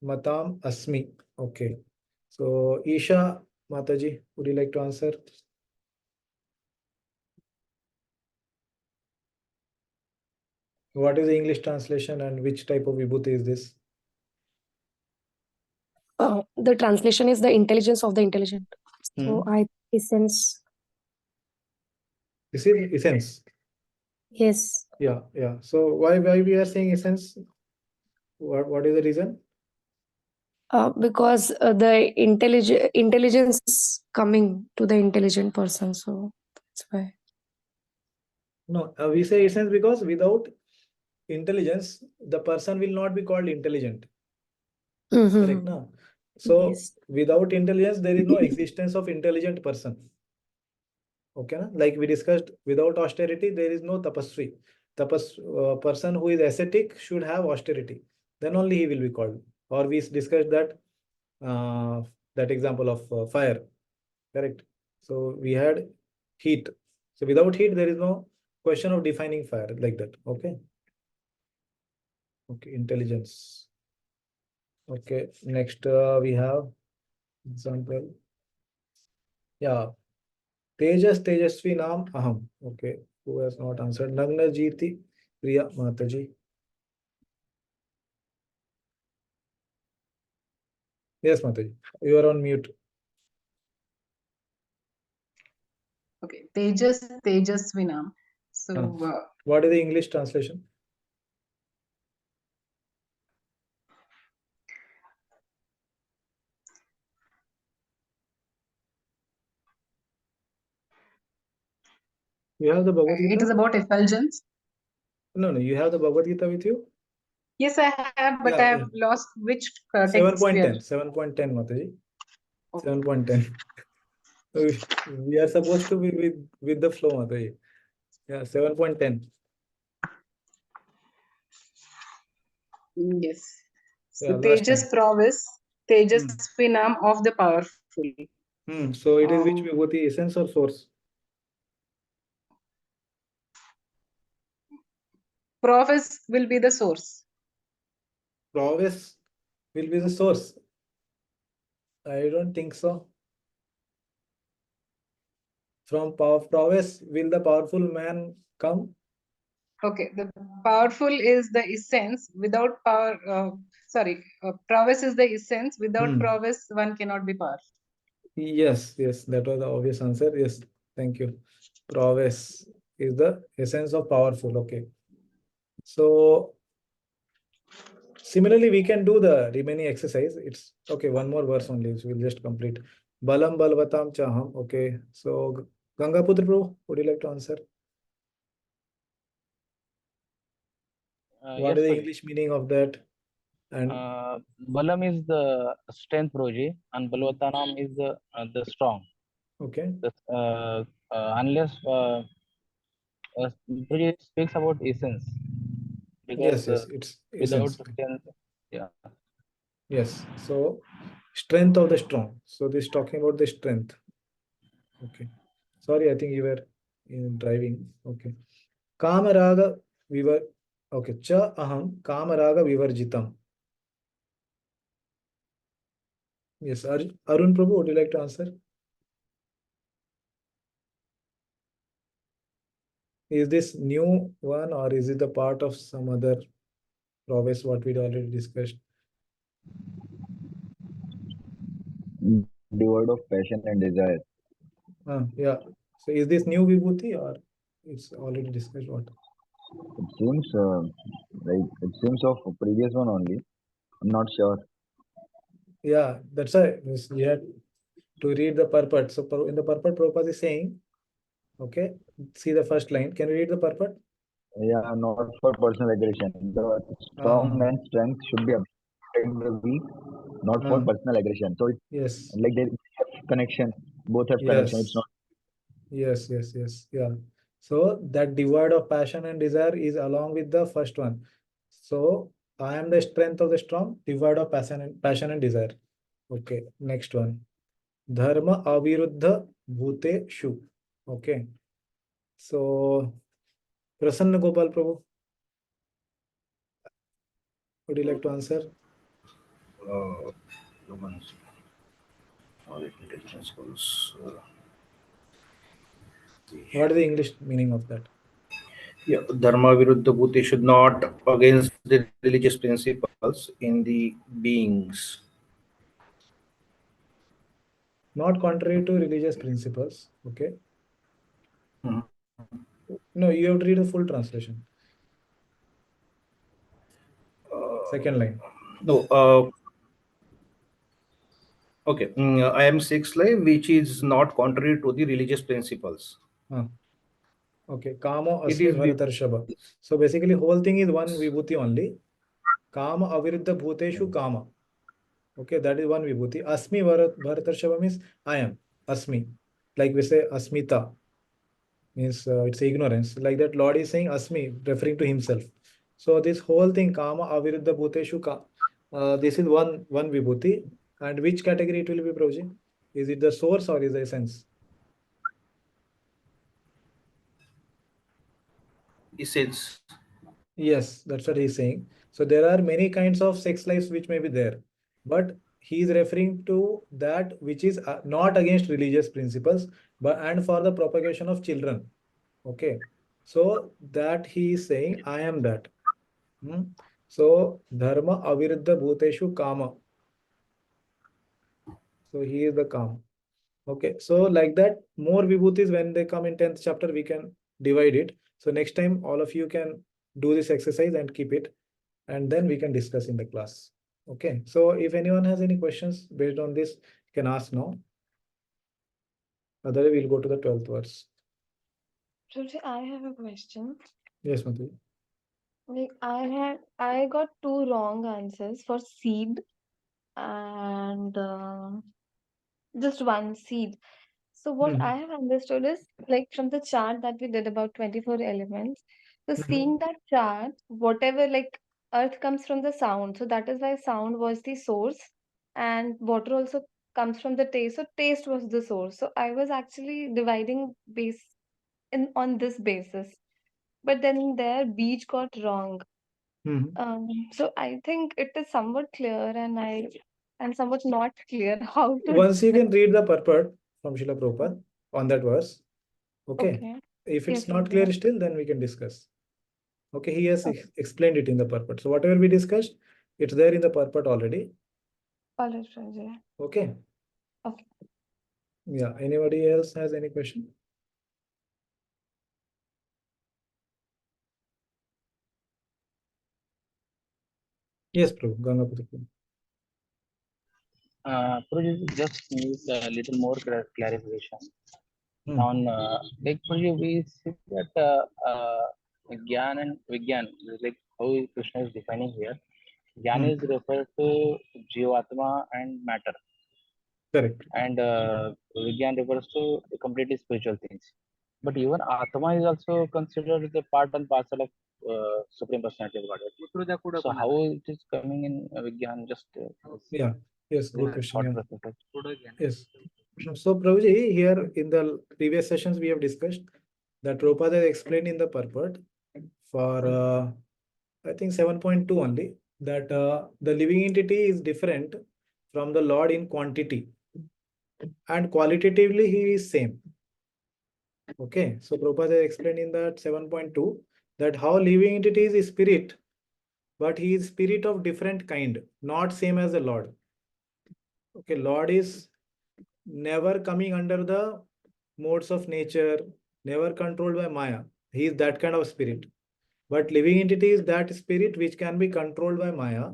Matam Asmi. Okay. So Isha Mataji, would you like to answer? What is the English translation and which type of vibhuti is this? The translation is the intelligence of the intelligent. So I essence. This is essence. Yes. Yeah. So why we are saying essence? What is the reason? Because the intelligence is coming to the intelligent person, so that's why. No, we say essence because without intelligence, the person will not be called intelligent. Correct, no? So yes. Without intelligence, there is no existence of intelligent person. Okay, na? Like we discussed, without austerity, there is no tapasvi. Person who is ascetic should have austerity. Then only he will be called. Or we discussed that example of fire. Correct. So we had heat. So without heat, there is no question of defining fire like that. Okay. Okay, intelligence. Okay, next we have example. Yeah. Tejas Tejasvi Naam Aham. Okay, who has not answered? Nagna Jiti Priya Mataji. Yes, Mataji. You are on mute. Okay, Tejasvinam. So what is the English translation? You have the Bhagavad Gita? It is about effulgence. No, you have the Bhagavad Gita with you? Yes, I have, but I have lost which text. 7.10, 7.10, Mataji. Okay. 7.10. We are supposed to be with the flow, Mataji. Yeah, 7.10. Yes. So Tejas prowess, Tejasvinam of the powerful. So it is which Vibhuti, essence or source? Prowess will be the source. Prowess will be the source. I don't think so. From prowess, will the powerful man come? Okay, the powerful is the essence. Without power, prowess is the essence. Without prowess, one cannot be powerful. Yes, yes, that was the obvious answer. Yes, thank you. Prowess is the essence of powerful. Okay. So similarly, we can do the remaining exercise. It's okay. One more verse only. So we'll just complete. Balam balvatam chaham. Okay. So Gangaputra Prabhu, would you like to answer? What Yes, is the Prabhuji. English meaning of that? And Balam is the strength, Prabhuji, and Balvatanam is the strong. okay. Unless Prabhuji speaks about essence, because Yes, it's without essence. strength, yeah. Yes. So strength of the strong. So this talking about the strength. Okay. Sorry, I think you were driving. Okay. Kamaraga vivar. Okay. Cha aham kamaraga vivarjitam. Yes. Arun Prabhu, would you like to answer? Is this new one or is it the part of some other province what we already discussed? Devoid of passion and desire. Yeah. So is this new vibhuti or it's already discussed what? It seems of previous one only. I'm not sure. Yeah, that's why we had to read the purport. So in the purport, Prabhupada is saying, okay, see the first line. Can you read the purport? Yeah, not for personal aggression. The strong man's strength should be applied the weak, not for personal aggression. So it's yes, like they have connection. Both have connection. It's yes, not. yes. Yeah. So that devoid of passion and desire is along with the first one. So I am the strength of the strong, devoid of passion and desire. Okay, next one. Dharma aviruddha bhute shu. Okay. So Prasanna Gopal Prabhu, would you like to answer? What is the English meaning of that? Yeah, Dharma Viruddha Bhuti should not against the religious principles in the beings. Not contrary to religious principles. Okay. No, you have to read the full translation. Second line. No, okay. I am sixth line, which is not contrary to the religious principles. Okay. Kama It asmi is bharatarshava. So basically, whole thing is one vibhuti only. Kama aviruddha bhuteshu kama. Okay, that is one vibhuti. Asmi bharatarshava means I am. Asmi. Like we say asmita. Means it's ignorance. Like that, Lord is saying asmi, referring to himself. So this whole thing, kama aviruddha bhuteshu this is one vibhuti. And which category it will be, Prabhuji? Is it the source or is the essence? essence. Yes, that's what he's saying. So there are many kinds of sex lives which may be there, but he is referring to that which is not against religious principles, but and for the propagation of children. Okay, so that he is saying, I am that. So dharma aviruddha bhuteshu kama. So he is the kama. Okay, so like that, more vibhutis when they come in 10th chapter, we can divide it. So next time, all of you can do this exercise and keep it, and then we can discuss in the class. Okay, so if anyone has any questions based on this, you can ask now. Otherwise, we'll go to the 12th verse. Prabhuji, I have a question. Yes, Madhu. Like I got two wrong answers for seed and just one seed. So what I have understood is like from the chart that we did about 24 elements. So seeing that chart, whatever like earth comes from the sound. So that is why sound was the source and water also comes from the taste. So taste was the source. So I was actually dividing base on this basis. But then there beach got wrong. So I think it is somewhat clear and somewhat not clear how to. Once you can read the purport from Srila Prabhupada on that verse. Okay. Okay. If it's Yes, not Prabhuji. clear still, then we can discuss. Okay, he has explained it in the purport. So whatever we discussed, it's there in the purport already. All right, Prabhuji. Okay. Okay. Yeah, anybody else has any question? Yes, Prabhu, Gangapati. Prabhuji, just need a little more clarification on like Prabhuji, we see that Gyan and Vigyan, like how Krishna is defining here. Gyan is referred to Jivatma and matter. Correct. And Vigyan refers to completely spiritual things. But even Atma is also considered the part and parcel of Supreme Personality of Godhead. So how it is coming in Vigyan? Just Yeah. Yes, good question. thought Yeah. process. Yes. So, Prabhuji, here in the previous sessions we have discussed that Prabhupada explained in the purport for I think 7.2 only that the living entity is different from the Lord in quantity and qualitatively he is same. Okay, so Prabhupada explained in that 7.2 that how living entity is spirit, but he is spirit of different kind, not same as the Lord. Okay, Lord is never coming under the modes of nature, never controlled by Maya. He is that kind of spirit. But living entity is that spirit which can be controlled by Maya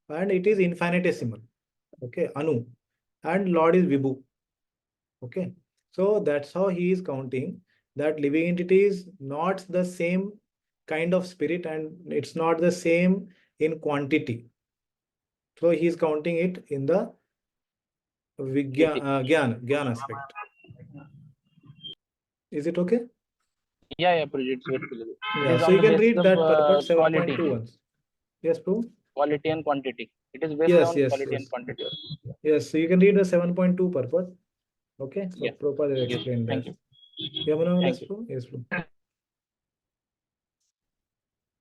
and it is infinitesimal. Okay, Anu. And Lord is Vibhu. Okay, so that's how he is counting that living entity is not the same kind of spirit and it's not the same in quantity. So he is counting it in the Gyan aspect. Is it okay? Yeah, Prabhuji, it's very clear. It Yeah, is so on you the can basis read of that purport quality. 7.2 once. Yes, Prabhu? Quality and quantity. It is based Yes, on yes, quality yes. and quantity. Yes, so you can read the 7.2 purport. Okay, so Yeah. Prabhupada Yes, explained thank that. you. Yamuna, Thank yes, Prabhu? Yes, Prabhu.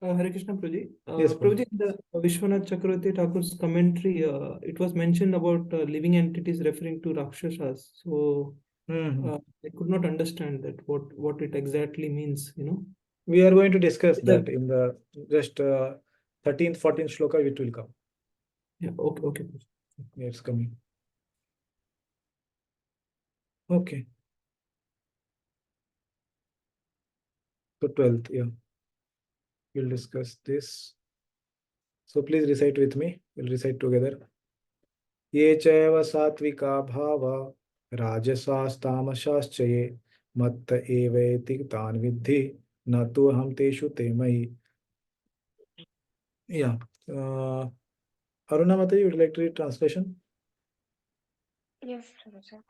Hare Krishna, Prabhuji. Yes, Prabhu. Prabhuji, in the Vishwanath Chakravarti Thakur's commentary, it was mentioned about living entities referring to Rakshasas. So I could not understand that what it exactly means, you know. We are going to discuss Yeah. that in the just 13th, 14th shloka, it will come. Yeah, okay. Yeah, it's coming. Okay. So 12th, yeah. We'll discuss this. So please recite with me. We'll recite together. Ye chaiva satvika bhava rajasastamasascha ye matta eveti tan vidhi na tu ham teshu te mai. Yeah. Aruna Mataji, would you like to read translation? Yes, Raja.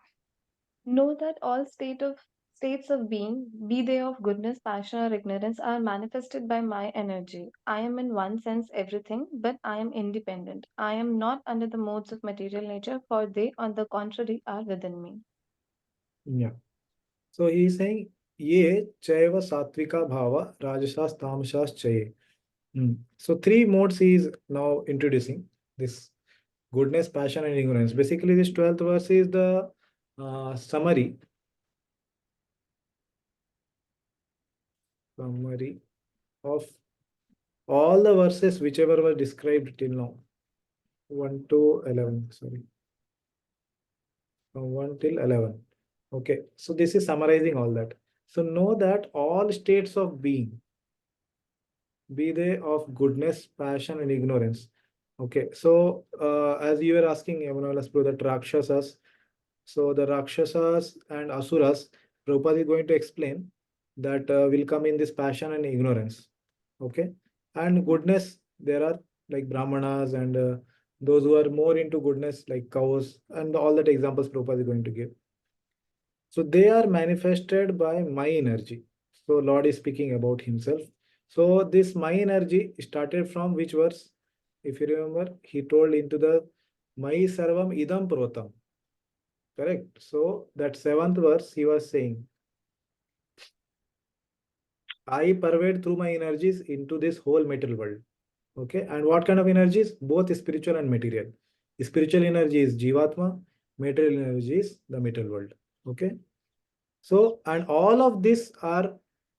Know that all states of being, be they of goodness, passion, or ignorance, are manifested by my energy. I am in one sense everything, but I am independent. I am not under the modes of material nature, for they, on the contrary, are within me. Yeah. So he is saying, Ye chaiva satvika bhava rajasas tamasas chaye. So three modes he is now introducing. This goodness, passion, and ignorance. Basically, this 12th verse is the summary of all the verses whichever were described till now. 1 to 11, sorry. From 1 till 11. Okay, so this is summarizing all that. So know that all states of being, be they of goodness, passion, and ignorance. Okay, so as you were asking, Yamunalas, that Rakshasas, so the Rakshasas and Asuras, Prabhupada is going to explain that will come in this passion and ignorance. Okay, and goodness, there are like Brahmanas and those who are more into goodness, like cows, and all that examples Prabhupada is going to give. So they are manifested by my energy. So Lord is speaking about himself. So this my energy started from which verse? If you remember, he told into the Mai Sarvam Idam Protam. Correct. So that 7th verse he was saying, I pervade through my energies into this whole material world. Okay. And what kind of energies? Both spiritual and material. Spiritual energy is Jivatma, material energy is the material world. Okay. So, and all of this are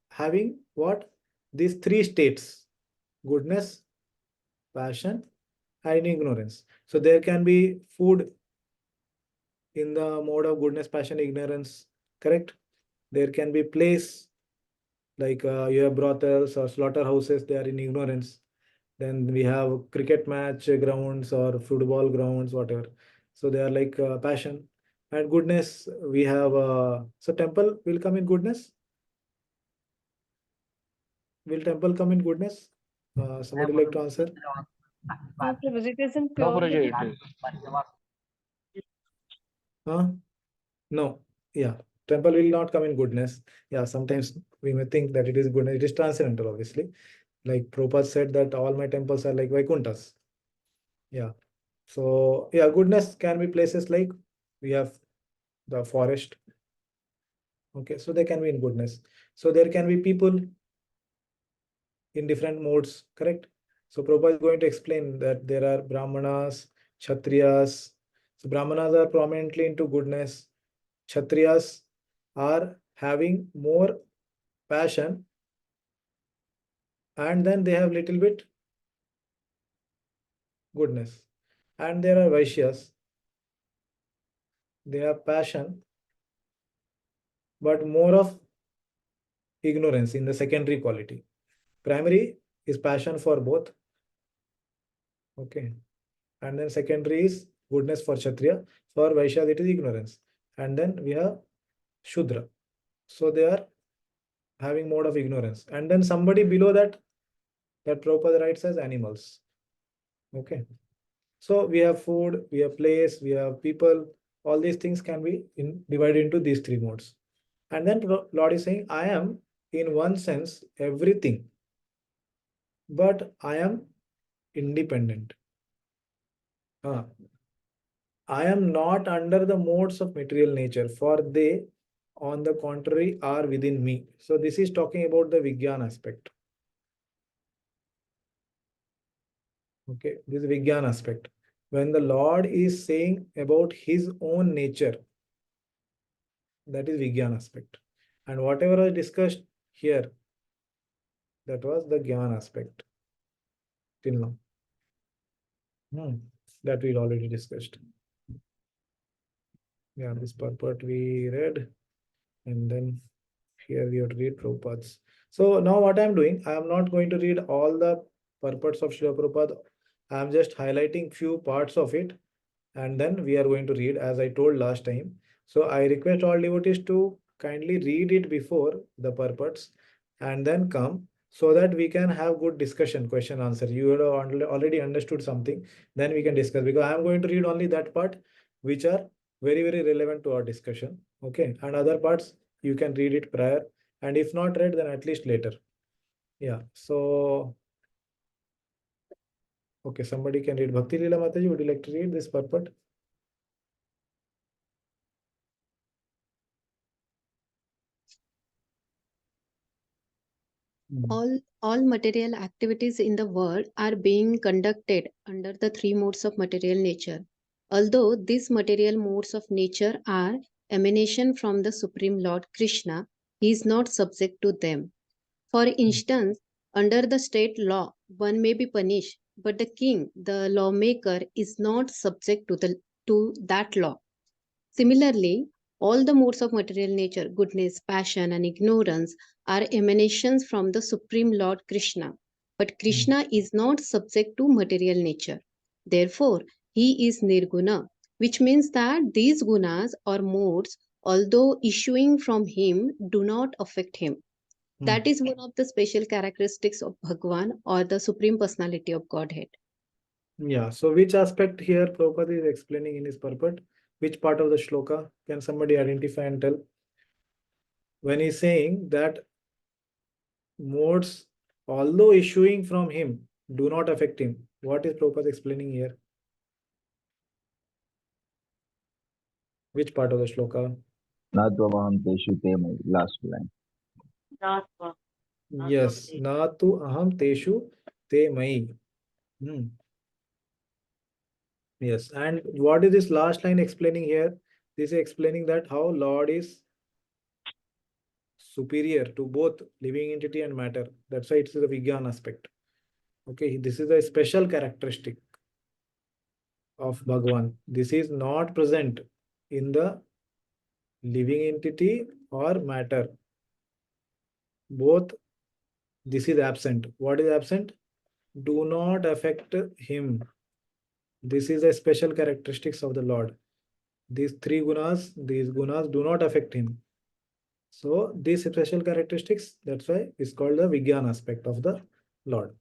having what? These three states: goodness, passion, and ignorance. So there can be food in the mode of goodness, passion, ignorance, correct? There can be place like you have brothels or slaughterhouses, they are in ignorance. Then we have cricket match grounds or football grounds, whatever. So they are like passion. And goodness, we have, so temple will come in goodness? Will temple come in goodness? Somebody like to answer? No, Prabhuji, it is in No, pure Prabhuji, goodness. Huh? No. Yeah. Temple will not come in goodness. Yeah, sometimes we may think that it is goodness. It is transcendental, obviously. Like Prabhupada said that all my temples are like Vaikunthas. Yeah. So yeah, goodness can be places like we have the forest. Okay, so they can be in goodness. So there can be people in different modes, correct? So Prabhupada is going to explain that there are Brahmanas, Kshatriyas. So Brahmanas are prominently into goodness. Kshatriyas are having more passion, and then they have little bit goodness. And there are Vaishyas. They have passion, but more of ignorance in the secondary quality. Primary is passion for both. Okay. And then secondary is goodness for Kshatriya. For Vaishya, it is ignorance. And then we have Shudra. So they are having mode of ignorance. And then somebody below that Prabhupada writes as animals. Okay. So we have food, we have place, we have people. All these things can be divided into these three modes. And then Lord is saying, I am in one sense everything, but I am independent. I am not under the modes of material nature, for they, on the contrary, are within me. So this is talking about the Vigyan aspect. Okay, this is Vigyan aspect. When the Lord is saying about his own nature, that is Vigyan aspect. And whatever I discussed here, that was the Gyan aspect till now. That we already discussed. Yeah, this purport we read, and then here we have to read Prabhupada's. So now what I'm doing, I am not going to read all the purports of Srila Prabhupada. I am just highlighting few parts of it, and then we are going to read as I told last time. So I request all devotees to kindly read it before the purports and then come, so that we can have good discussion, question answer. You have already understood something, then we can discuss, because I am going to read only that part which are very, very relevant to our discussion. Okay, and other parts you can read it prior, and if not read, then at least later. Yeah, so okay, somebody can read. Bhakti Leela Mataji, would you like to read this purport? All material activities in the world are being conducted under the three modes of material nature. Although these material modes of nature are emanation from the Supreme Lord Krishna, he is not subject to them. For instance, under the state law, one may be punished, but the king, the lawmaker, is not subject to that law. Similarly, all the modes of material nature, goodness, passion, and ignorance, are emanations from the Supreme Lord Krishna. But Krishna is not subject to material nature. Therefore, he is nirguna, which means that these gunas or modes, although issuing from him, do not affect him. That is one of the special characteristics of Bhagavan, or the Supreme Personality of Godhead. Yeah, so which aspect here Prabhupada is explaining in his purport? Which part of the shloka can somebody identify and tell? When he's saying that modes, although issuing from him, do not affect him, what is Prabhupada explaining here? Which part of the shloka? Natvamaham teshu te mai, last line. Yes, natu aham teshu te mai. Yes, and what is this last line explaining here? This is explaining that how Lord is superior to both living entity and matter. That's why it's the Vigyan aspect. Okay, this is a special characteristic of Bhagavan. This is not present in the living entity or matter. Both this is absent. What is absent? Do not affect him. This is a special characteristics of the Lord. These gunas do not affect him. So these special characteristics, that's why it's called the Vijnana aspect of the Lord.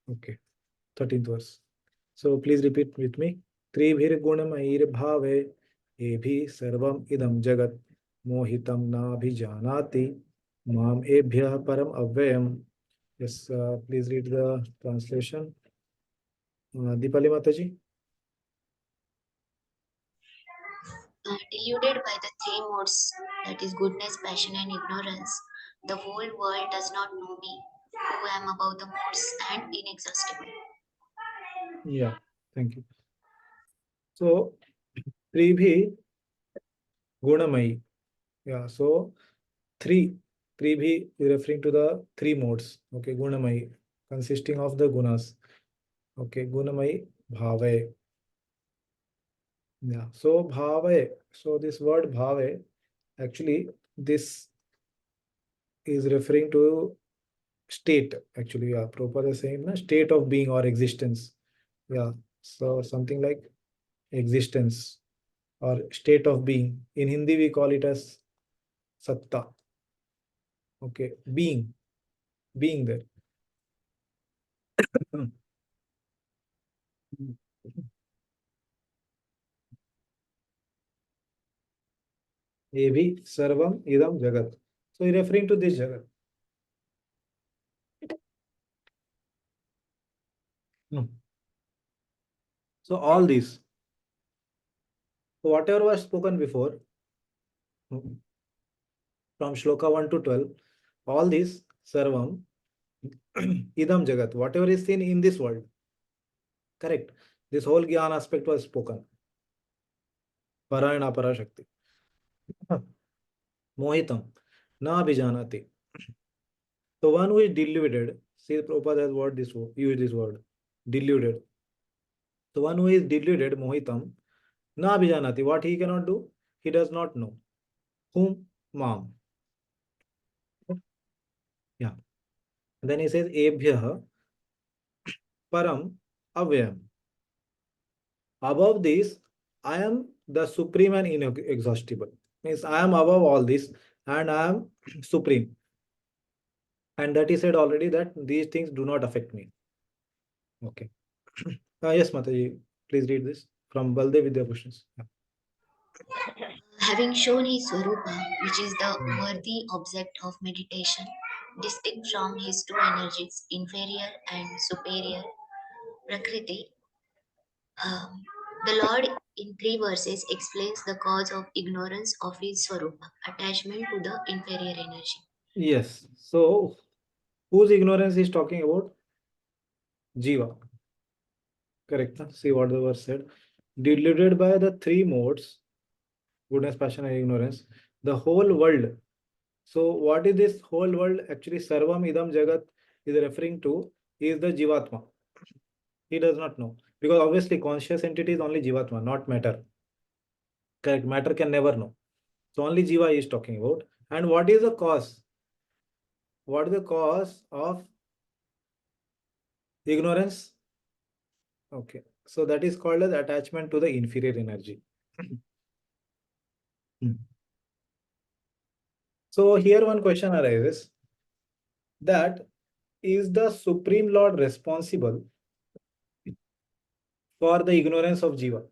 Okay, 13th verse. So please repeat with me. Tribhir gunamair bhave ebhi sarvam idam jagat mohitam na bhijanati mam ebhyah param avyayam. Yes, please read the translation. Dipali Mataji. Deluded by the three modes, that is goodness, passion, and ignorance, the whole world does not know me, who am above the modes and inexhaustible. Yeah, thank you. So, Tribhi Gunamai. Yeah, so Tribhi is referring to the three modes. Okay, Gunamai, consisting of the gunas. Okay, Gunamai Bhave. Yeah, so Bhave. So this word Bhave, actually, this is referring to state. Actually, yeah, Prabhupada is saying state of being or existence. Yeah, so something like existence or state of being. In Hindi, we call it as satta. Okay, being there. Evi sarvam idam jagat. So he's referring to this jagat. So all these. So whatever was spoken before, from shloka 1 to 12, all these sarvam idam jagat, whatever is seen in this world. Correct. This whole Gyan aspect was spoken. Para and apara shakti. Mohitam. Na abhijanati. The one who is deluded, see Prabhupada has used this word. Deluded. The one who is deluded, mohitam, na abhijanati. What he cannot do? He does not know. Whom? Mam. Yeah. Then he says, ebhyah param avyam. Above this, I am the supreme and inexhaustible. Means I am above all this and I am supreme. And that he said already that these things do not affect me. Okay. Yes, Mataji, please read this from Baldev Vidya questions. Yeah. Having shown his Swarupa, which is the worthy object of meditation, distinct from his two energies, inferior and superior, Prakriti, the Lord in three verses explains the cause of ignorance of his Swarupa, attachment to the inferior energy. Yes. So, whose ignorance is talking about? Jiva. Correct. See what the verse said. Deluded by the three modes, goodness, passion, and ignorance, the whole world. So, what is this whole world? Actually, Sarvam Idam Jagat is referring to is the Jivatma. He does not know. Because obviously, conscious entity is only Jivatma, not matter. Correct. Matter can never know. So, only Jiva is talking about. And what is the cause? What is the cause of ignorance? Okay. So, that is called as attachment to the inferior energy. So here one question arises, that is the Supreme Lord responsible for the ignorance of Jiva?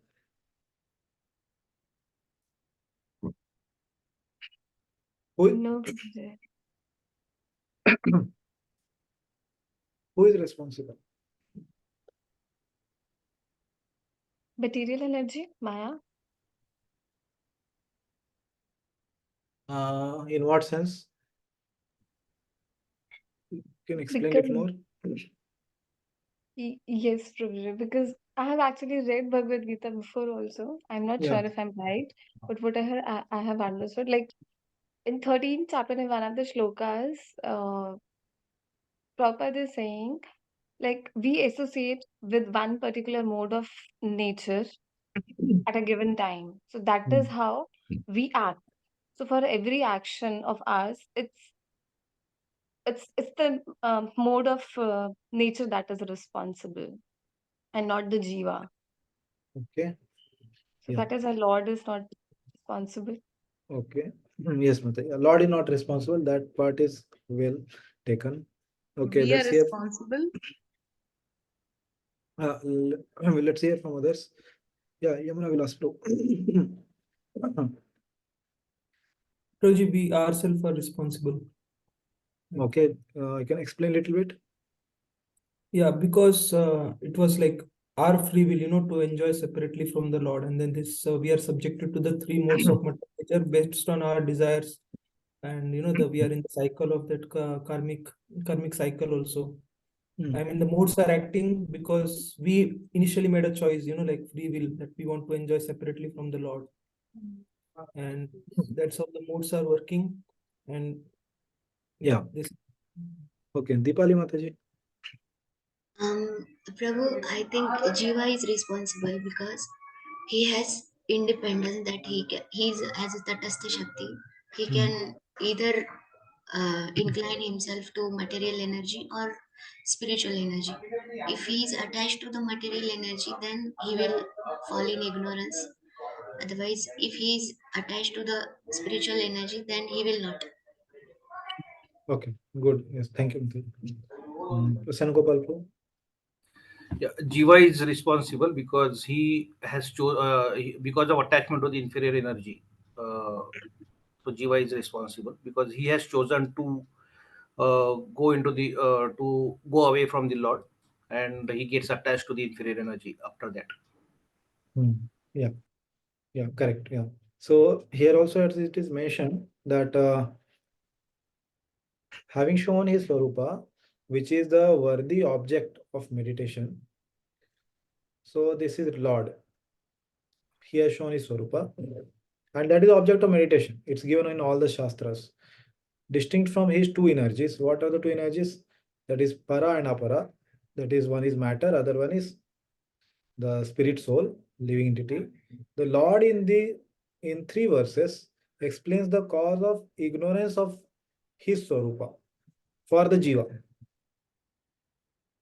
No. Who is responsible? Material energy, Maya. In what sense? Can you explain it more? Yes, Prabhuji, because I have actually read Bhagavad Gita before also. I'm not sure if I'm right, but what I have understood, like in 13th chapter in one of the shlokas, Prabhupada is saying, like we associate with one particular mode of nature at a given time. So that is how we act. So for every action of ours, it's the mode of nature that is responsible, and not the jiva. Okay. So Yeah. that is why Lord is not responsible. Okay. Yes, Mataji. Lord is not responsible. That part is well taken. Okay, We are let's hear. responsible. Let's hear from others. Yeah, Yamuna will ask too. Prabhuji, we ourselves are responsible. Okay, I can explain a little bit. Yeah, because it was like our free will, to enjoy separately from the Lord, and then this we are subjected to the three modes of material nature based on our desires, and we are in the cycle of that karmic cycle also. I mean, the modes are acting because we initially made a choice, like free will, that we want to enjoy separately from the Lord, and that's how the modes are working. And Yeah. this. Okay, Deepali Mataji. Prabhu, I think Jiva is responsible because he has independence, that he has a Tatastha Shakti. He can either incline himself to material energy or spiritual energy. If he is attached to the material energy, then he will fall in ignorance. Otherwise, if he is attached to the spiritual energy, then he will not. Okay, good. Yes, thank you. Senagopal. Yeah, Jiva is responsible because he has because of attachment to the inferior energy. So Jiva is responsible because he has chosen to go away from the Lord, and he gets attached to the inferior energy after that. Yeah, yeah, correct. Yeah. So here also it is mentioned that having shown his Swarupa, which is the worthy object of meditation. So this is Lord. He has shown his Swarupa, and that is the object of meditation. It's given in all the Shastras. Distinct from his two energies. What are the two energies? That is para and apara. That is, one is matter, other one is the spirit soul, living entity. The Lord in 3 verses explains the cause of ignorance of his Swarupa for the Jiva.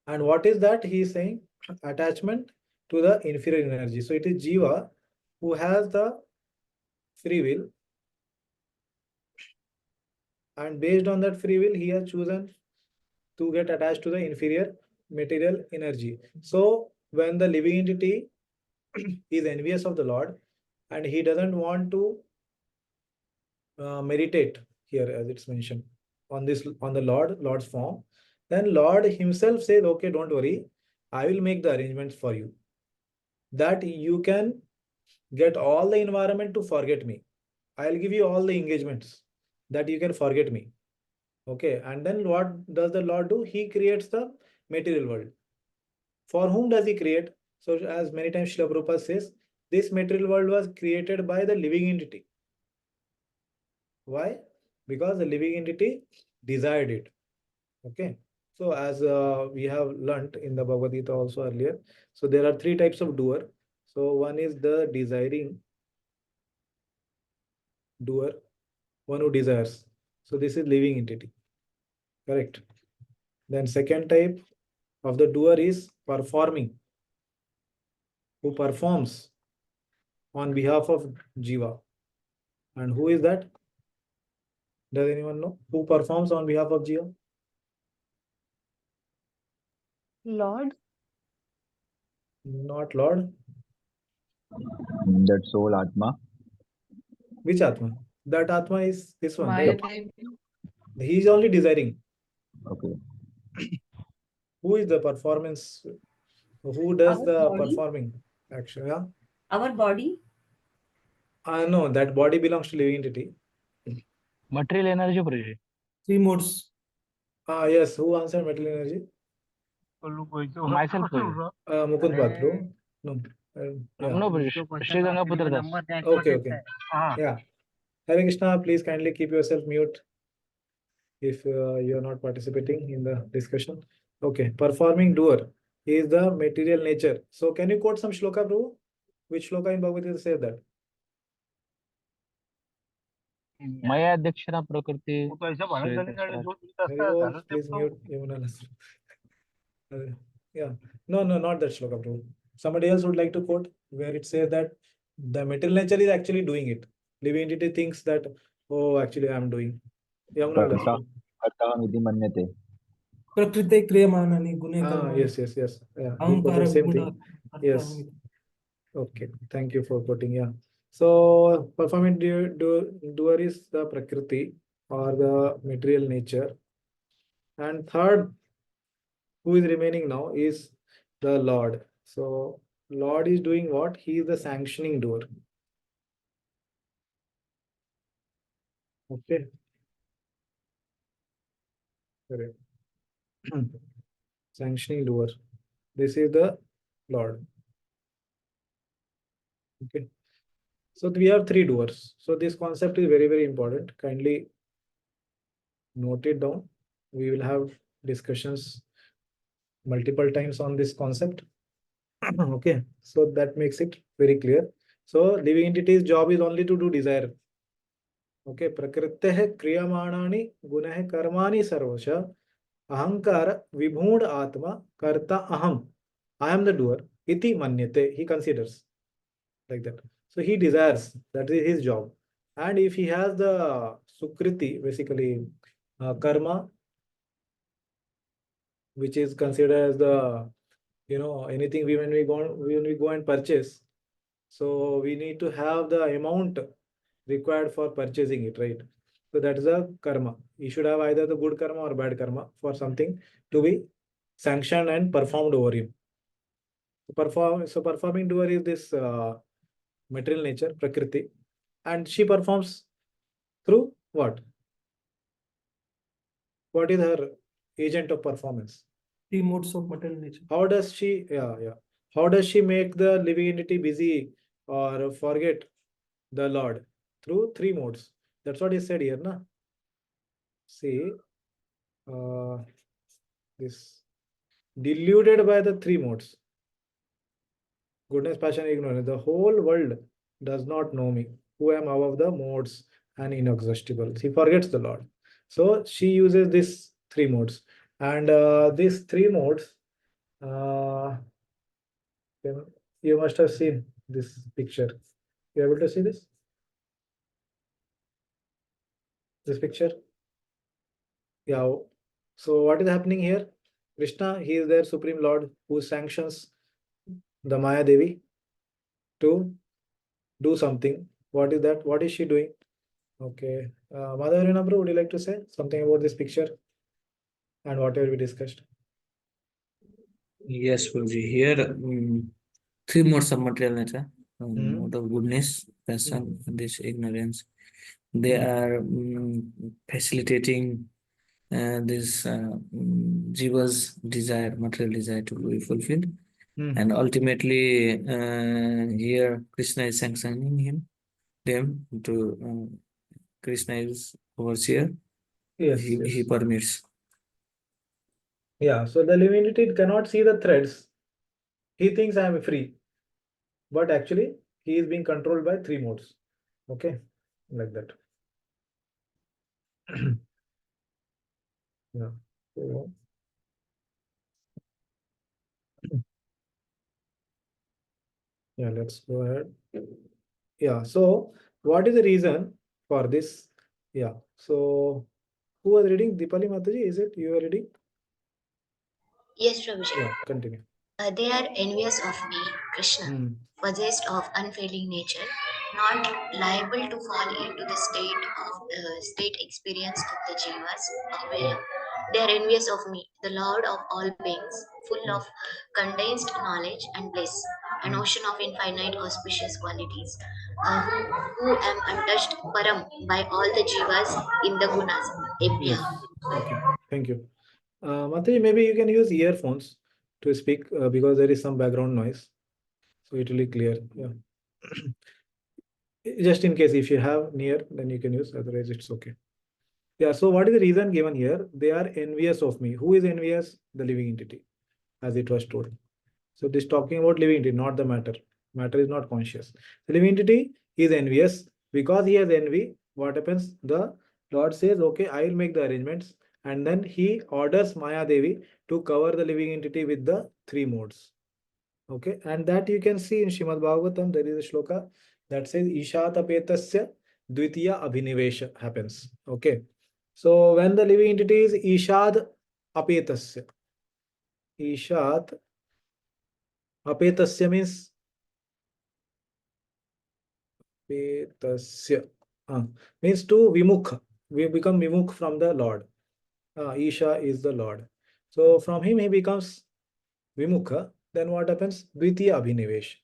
And what is that? He is saying attachment to the inferior energy. So it is Jiva who has the free will, and based on that free will, he has chosen to get attached to the inferior material energy. So when the living entity is envious of the Lord and he doesn't want to meditate here, as it's mentioned on the Lord's form, then Lord himself says, okay, don't worry, I will make the arrangements for you, that you can get all the environment to forget me. I'll give you all the engagements that you can forget me. Okay, and then what does the Lord do? He creates the material world. For whom does he create? So as many times Srila Prabhupada says, this material world was created by the living entity. Why? Because the living entity desired it. Okay. So as we have learnt in the Bhagavad Gita also earlier, so there are 3 types of doer. So one is the desiring doer, one who desires. So this is living entity. Correct. Then second type of the doer is performing, who performs on behalf of Jiva. And who is that? Does anyone know? Who performs on behalf of Jiva? Lord? Not Lord. That soul Atma. Which Atma? That Atma is this one, right? Mayadevi. He is only desiring. Okay. Who is the performance? Who does Our the body? performing action? Yeah? Our body? No, that body belongs to living entity. Material energy, Prabhuji. 3 modes. Yes. Who answered material energy? Myself, Prabhuji. Mukund Patru. No. Yeah. No, Prabhuji. Shri Gangaputra Das. Okay, okay. Yeah. Hare Krishna, please kindly keep yourself mute if you are not participating in the discussion. Okay. Performing doer is the material nature. So can you quote some shloka, Prabhu? Which shloka in Bhagavad Gita says that? Maya Adhyakshara Prakriti. Please mute Yamuna. Yeah. No, not that shloka, bro. Somebody else would like to quote where it says that the material nature is actually doing it. Living entity thinks that, oh, actually I am doing. Yamuna will ask. Prakriti kriyamanani gune karmani. Yes. Yeah. Ahankara Same viguna thing. Yes. Okay. Thank you for quoting. Yeah. So performing doer is the Prakriti or the material nature. And third, who is remaining now is the Lord. So Lord is doing what? He is the sanctioning doer. Okay. Correct. Sanctioning doer. This is the Lord. Okay. So we have three doers. So this concept is very, very important. Kindly note it down. We will have discussions multiple times on this concept. Okay. So that makes it very clear. So living entity's job is only to do desire. Okay. Prakriteh kriyamanani gunah karmani sarvasha ahankara vibhud atma karta aham. I am the doer. Iti manyate. He considers like that. So he desires. That is his job. And if he has the sukriti, basically karma, which is considered as the, anything when we go and purchase. So we need to have the amount required for purchasing it, right? So that is a karma. You should have either the good karma or bad karma for something to be sanctioned and performed over him. So performing doer is this material nature, Prakriti, and she performs through what? What is her agent of performance? Three modes of material nature. How does she? Yeah. How does she make the living entity busy or forget the Lord? Through three modes. That's what is said here, na? See, this deluded by the three modes. Goodness, passion, ignorance. The whole world does not know me, who am above the modes and inexhaustible. She forgets the Lord. So she uses these three modes. And these three modes, you must have seen this picture. You able to see this? This picture? Yeah. So what is happening here? Krishna, he is their Supreme Lord who sanctions the Maya Devi to do something. What is that? What is she doing? Okay. Mother Prabhu, would you like to say something about this picture and whatever we discussed? Yes, Prabhuji. Here, three modes of material nature. Mode of goodness, passion, and this ignorance. They are facilitating this jiva's desire, material desire to be fulfilled. And ultimately, here Krishna is sanctioning them to Krishna is overseer. Yes, he permits. Yeah, so the living entity cannot see the threads. He thinks I am free, but actually he is being controlled by three modes. Okay, like that. Yeah. So, yeah, let's go ahead. Yeah, so what is the reason for this? Yeah, so who was reading? Dipali Mataji, is it you were reading? Yes, Prabhuji. Yeah, continue. They are envious of me, Krishna, possessed of unfailing nature, not liable to fall into the state experience of the jivas. They are envious of me, the Lord of all beings, full of condensed knowledge and bliss, an ocean of infinite auspicious qualities, who am untouched param by all the jivas in the gunas. Yes. Okay. Thank you. Mataji, maybe you can use earphones to speak because there is some background noise. So it will be clear. Yeah. Just in case if you have near, then you can use, otherwise it's okay. Yeah, so what is the reason given here? They are envious of me. Who is envious? The living entity, as it was told. So this talking about living entity, not the matter. Matter is not conscious. The living entity is envious. Because he has envy, what happens? The Lord says, okay, I will make the arrangements. And then he orders Maya Devi to cover the living entity with the three modes. Okay, and that you can see in Shrimad Bhagavatam. There is a shloka that says Ishatapetasya Dvitiya Abhinivesha happens. Okay, so when the living entity is Ishad Apetasya, Ishat Apetasya means Petasya means to Vimukha. We become Vimukh from the Lord. Isha is the Lord. So from him he becomes Vimukha. Then what happens? Dvitiya Abhinivesh.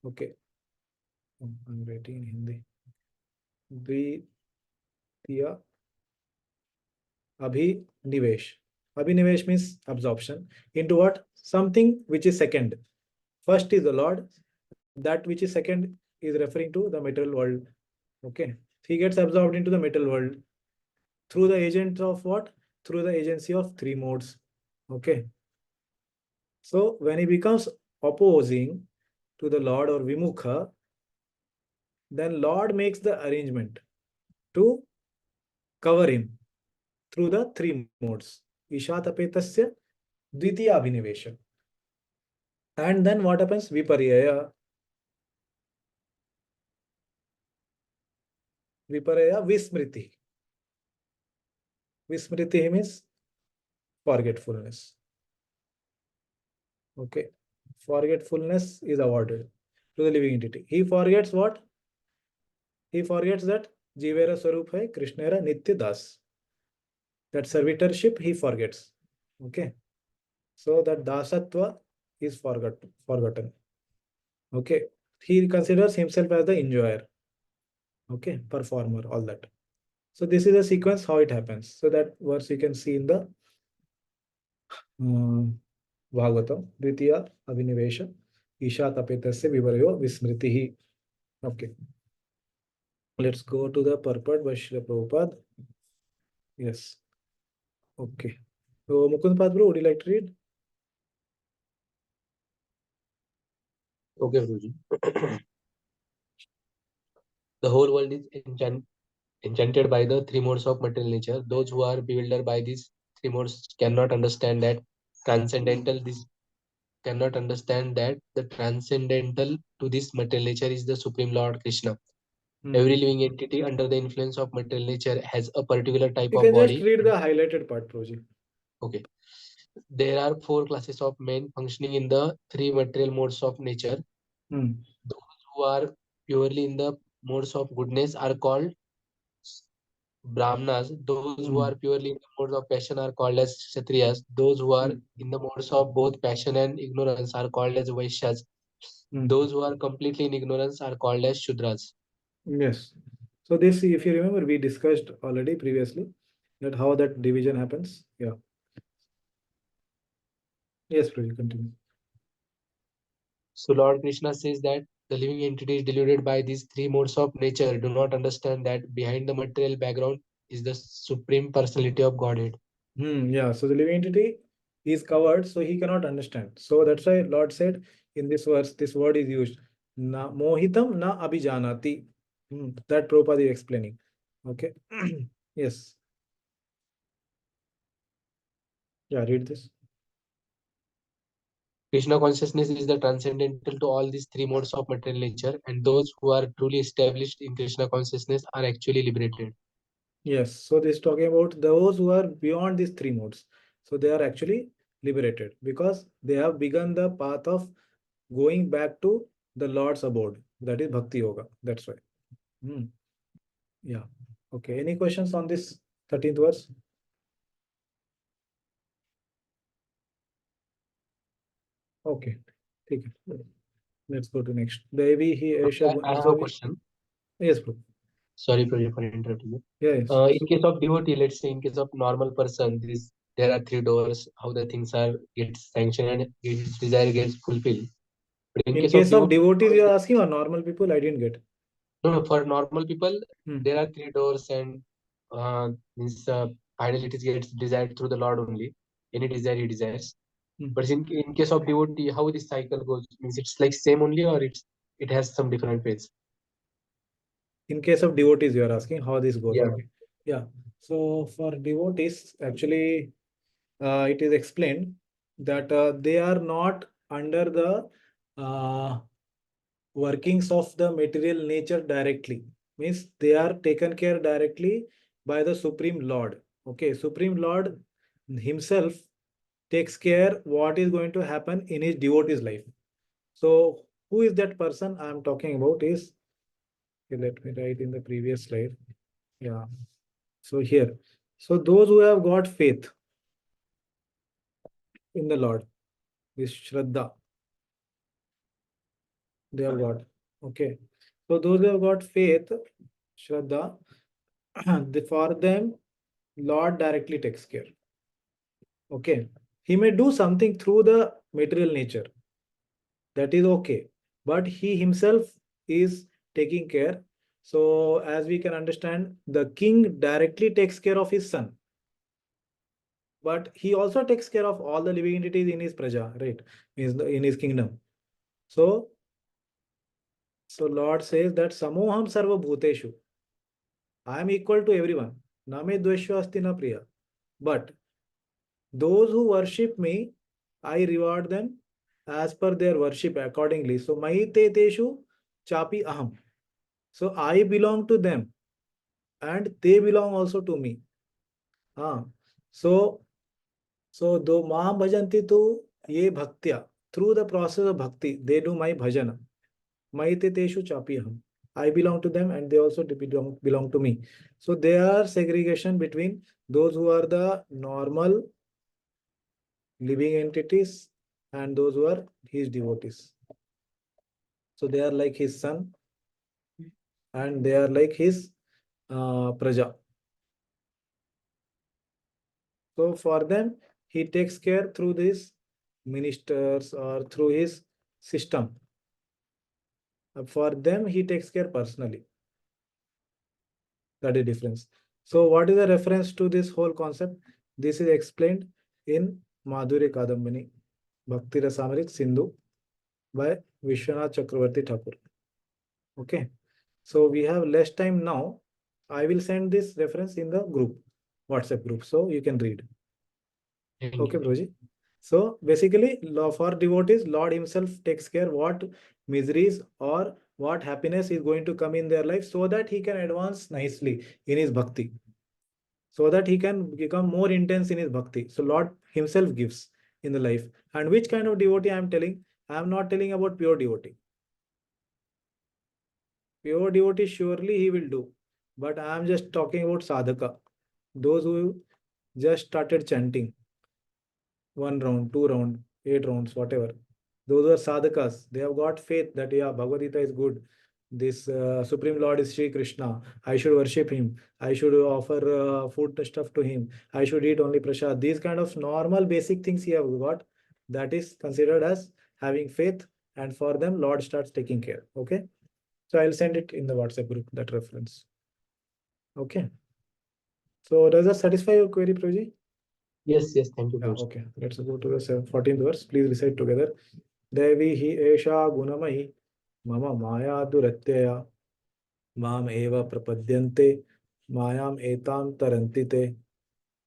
Okay. I'm writing in Hindi. Dvitiya Abhinivesh. Abhinivesh means absorption. Into what? Something which is second. First is the Lord. That which is second is referring to the material world. Okay. He gets absorbed into the material world through the agent of what? Through the agency of three modes. Okay. So when he becomes opposing to the Lord or Vimukha, then Lord makes the arrangement to cover him through the three modes. Ishatapetasya Dvitiya Abhinivesha. And then what happens? Viparyaya. Viparyaya Vismriti. Vismriti means forgetfulness. Okay. Forgetfulness is awarded to the living entity. He forgets what? He forgets that Jivera Swarup hai, Krishnera Nitya Das. That servitorship he forgets. Okay. So that dasatva is forgotten. Okay. He considers himself as the enjoyer. Okay. Performer, all that. So this is a sequence how it happens. So that verse you can see in the Bhagavatam. Dvitiya Abhinivesha Isha Tapetasya Vivaryo Vismritihi. Okay. Let's go to the purport by Srila Prabhupada. Yes. Okay. So Mukund Padbro, would you like to read? Okay, Guruji. The whole world is enchanted by the three modes of material nature. Those who are bewildered by these three modes cannot understand that the transcendental to this material nature is the Supreme Lord Krishna. Every living entity under the influence of material nature has a particular type You of can body. just read the highlighted part, Proji. Okay. There are four classes of men functioning in the three material modes of nature. Those who are purely in the modes of goodness are called Brahmanas. Those who are purely in the modes of passion are called as Kshatriyas. Those who are in the modes of both passion and ignorance are called as Vaishyas. Those who are completely in ignorance are called as Shudras. Yes. So this, if you remember, we discussed already previously that how that division happens. Yeah. Yes, Proji, continue. So Lord Krishna says that the living entities deluded by these three modes of nature do not understand that behind the material background is the Supreme Personality of Godhead. Yeah. So the living entity is covered, so he cannot understand. So that's why Lord said in this verse, this word is used. Na mohitam na abhijanati. That Prabhupada is explaining. Okay. Yes. Yeah, read this. Krishna consciousness is the transcendental to all these three modes of material nature, and those who are truly established in Krishna consciousness are actually liberated. Yes, so this is talking about those who are beyond these three modes. So they are actually liberated because they have begun the path of going back to the Lord's abode. That is Bhakti Yoga. That's why. Yeah. Okay. Any questions on this 13th verse? Okay. Take it. Let's go to next. Devi, I have a question. Yes, bro. Sorry, Pradeep, for interrupting you. Yes. In case of devotee, let's say in case of normal person, there are three doors, how the things are gets sanctioned and its desire gets fulfilled. But in case of devotees, you are asking, or normal people? I didn't get. No, for normal people, there are three doors, and finally it gets desired through the Lord only. Any desire he desires. But in case of devotee, how this cycle goes? Means it's like same only, or it has some different phase? In case of devotees, you are asking how this goes. Yeah. Okay. Yeah. So for devotees, actually, it is explained that they are not under the workings of the material nature directly. Means they are taken care directly by the Supreme Lord. Okay. Supreme Lord himself takes care what is going to happen in his devotee's life. So who is that person I am talking about is, okay, let me write in the previous slide. Yeah. So here, so those who have got faith in the Lord, this Shraddha, they have got. Okay. So those who have got faith, Shraddha, for them, Lord directly takes care. Okay. He may do something through the material nature. That is okay. But he himself is taking care. So as we can understand, the king directly takes care of his son. But he also takes care of all the living entities in his praja, right? In his kingdom. So Lord says that Samoham Sarva Bhuteshu. I am equal to everyone. Name Dveshya Asti Na Priya. But those who worship me, I reward them as per their worship accordingly. So Mahi Te Teshu Chapi Aham. So I belong to them and they belong also to me. So do Maham Bhajanti tu ye bhaktya. Through the process of bhakti, they do my bhajana. Maite teshu chapiham. I belong to them and they also belong to me. So there are segregation between those who are the normal living entities and those who are his devotees. So they are like his son and they are like his praja. So for them, he takes care through these ministers or through his system. For them, he takes care personally. That is difference. So what is the reference to this whole concept? This is explained in Madhurya Kadambini, Bhakti Rasamrit Sindhu by Vishwanath Chakravarti Thakur. Okay. So we have less time now. I will send this reference in the group, WhatsApp group, so you can read. Okay, Broji. So basically, for devotees, Lord himself takes care what miseries or what happiness is going to come in their life so that he can advance nicely in his bhakti. So that he can become more intense in his bhakti. So Lord himself gives in the life. And which kind of devotee I am telling? I am not telling about pure devotee. Pure devotee, surely he will do. But I am just talking about sadhaka. Those who just started chanting. 1 round, 2 round, 8 rounds, whatever. Those are sadhakas. They have got faith that, yeah, Bhagavad Gita is good. This Supreme Lord is Sri Krishna. I should worship him. I should offer food stuff to him. I should eat only prasad. These kind of normal basic things he have got. That is considered as having faith. And for them, Lord starts taking care. Okay. So I'll send it in the WhatsApp group, that reference. Okay. So does that satisfy your query, Proji? Yes, thank you. Okay, let's go to the 14th verse. Please recite together. Devi hi esha gunamahi mama maya duratyaya mam eva prapadyante mayam etam tarantite.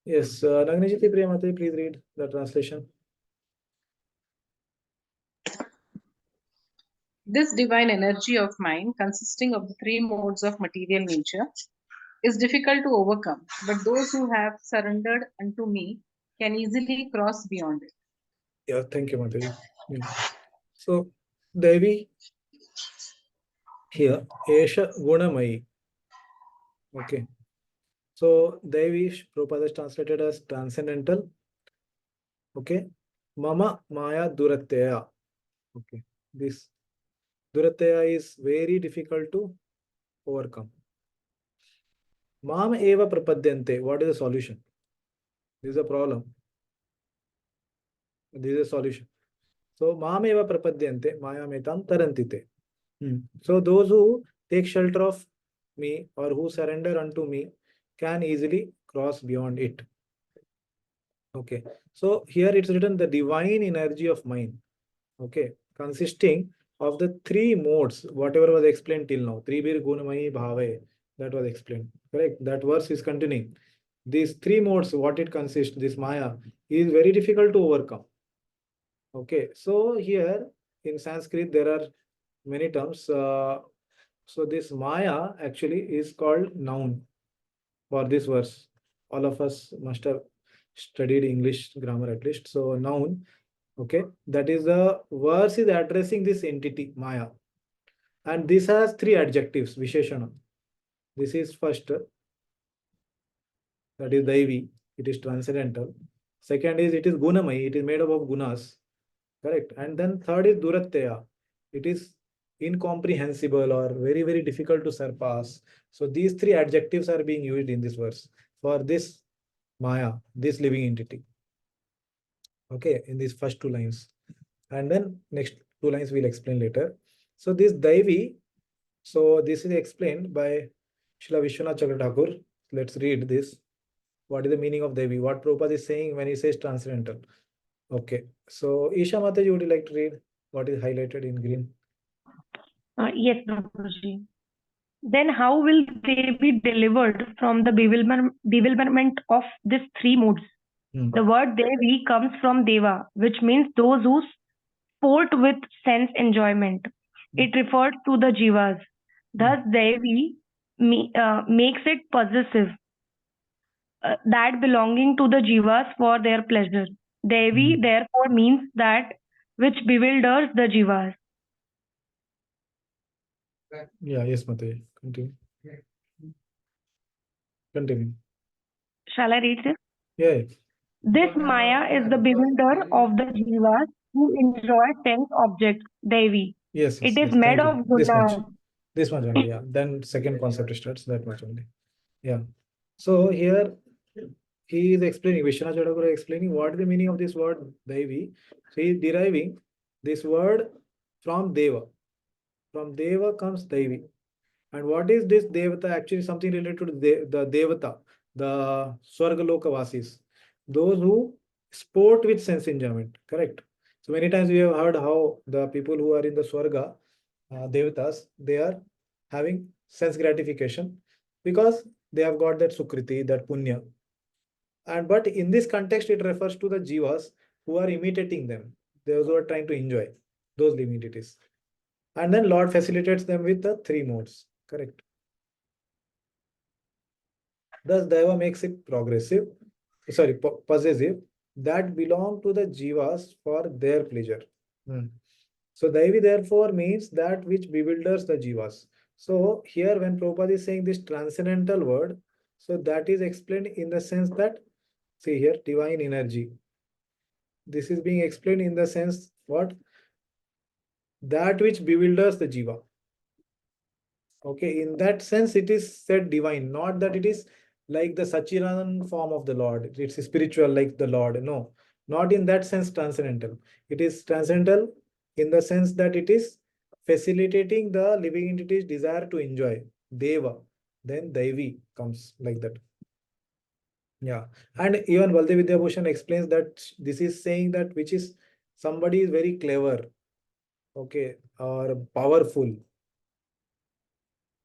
Yes, Nagnijiti Priyamate, please read the translation. This divine energy of mine, consisting of the three modes of material nature, is difficult to overcome, but those who have surrendered unto me can easily cross beyond it. Yeah, thank you, Mataji. So, Devi here, Esha Gunamayi. Okay. So, Devi, Prabhupada is translated as transcendental. Okay. Mama Maya Duratyaya. Okay. This Duratyaya is very difficult to overcome. Mam eva prapadyante. What is the solution? This is a problem. This is a solution. So, mam eva prapadyante, maya metam tarantite. So, those who take shelter of me or who surrender unto me can easily cross beyond it. Okay, so here it's written the divine energy of mind. Okay, consisting of the three modes, whatever was explained till now. Tribir gunamayi bhave, that was explained. Correct? That verse is continuing. These three modes, what it consists, this Maya, is very difficult to overcome. Okay, so here in Sanskrit there are many terms. So this Maya actually is called noun for this verse. All of us must have studied English grammar at least. So noun, okay, that is the verse is addressing this entity Maya, and this has three adjectives Visheshana. This is first, that is Daivi, it is transcendental. Second is it is Gunamai, it is made up of gunas, correct. And then third is Duratteya, it is incomprehensible or very, very difficult to surpass. So these three adjectives are being used in this verse for this Maya, this living entity. Okay, in these first two lines. And then next two lines we'll explain later. So this Daivi, so this is explained by Srila Vishwanath Chakra Thakur. Let's read this. What is the meaning of Devi? What Prabhupada is saying when he says transcendental? Okay. So Isha Mataji, would you like to read what is highlighted in green? Yes, Prabhuji. Then how will they be delivered from the bewilderment of these three modes? The word Devi comes from Deva, which means those who sport with sense enjoyment. It refers to the jivas. Thus, Devi makes it possessive, that belonging to the jivas for their pleasure. Devi therefore means that which bewilders the jivas. Yeah, yes, Mataji. Continue. Continue. Shall I read this? Yeah. This Maya is the bewilder of the jivas who enjoy sense objects, Devi. Yes, It yes, is made thank of you. This much. gunas. This much only, yeah. Then second concept starts, that much only. Yeah. So here he is explaining, Vishwanath Chadakura is explaining what is the meaning of this word Devi. So he is deriving this word from Deva. From Deva comes Devi. And what is this Devata? Actually something related to the Devata, the Swargaloka Vasis. Those who sport with sense enjoyment, correct? So many times we have heard how the people who are in the Swarga, Devatas, they are having sense gratification because they have got that Sukriti, that Punya. And but in this context, it refers to the Jivas who are imitating them, those who are trying to enjoy those living entities. And then Lord facilitates them with the three modes, correct? Thus, Daiva makes it progressive, sorry, possessive, that belong to the Jivas for their pleasure. So, Daivi therefore means that which bewilders the Jivas. So, here when Prabhupada is saying this transcendental word, so that is explained in the sense that, see here, divine energy. This is being explained in the sense what? That which bewilders the Jiva. Okay, in that sense, it is said divine, not that it is like the Sachiran form of the Lord. It's spiritual like the Lord. No, not in that sense transcendental. It is transcendental in the sense that it is facilitating the living entity's desire to enjoy. Deva, then Daivi comes like that. Yeah, and even Bhaktivedanta Bhushan explains that this is saying that which is somebody is very clever, okay, or powerful.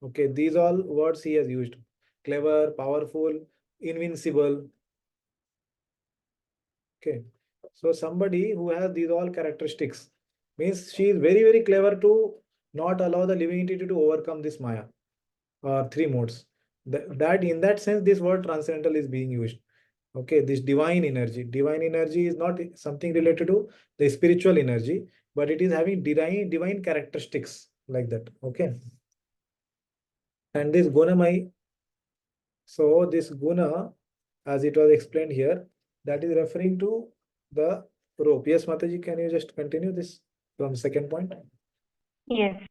Okay, these all words he has used. Clever, powerful, invincible. Okay, so somebody who has these all characteristics means she is very, very clever to not allow the living entity to overcome this Maya or three modes. That in that sense, this word transcendental is being used. Okay, this divine energy. Divine energy is not something related to the spiritual energy, but it is having divine characteristics like that. Okay. And this gunamai, so this guna, as it was explained here, that is referring to the rope. Yes, Mataji, can you just continue this from the second point? Yes.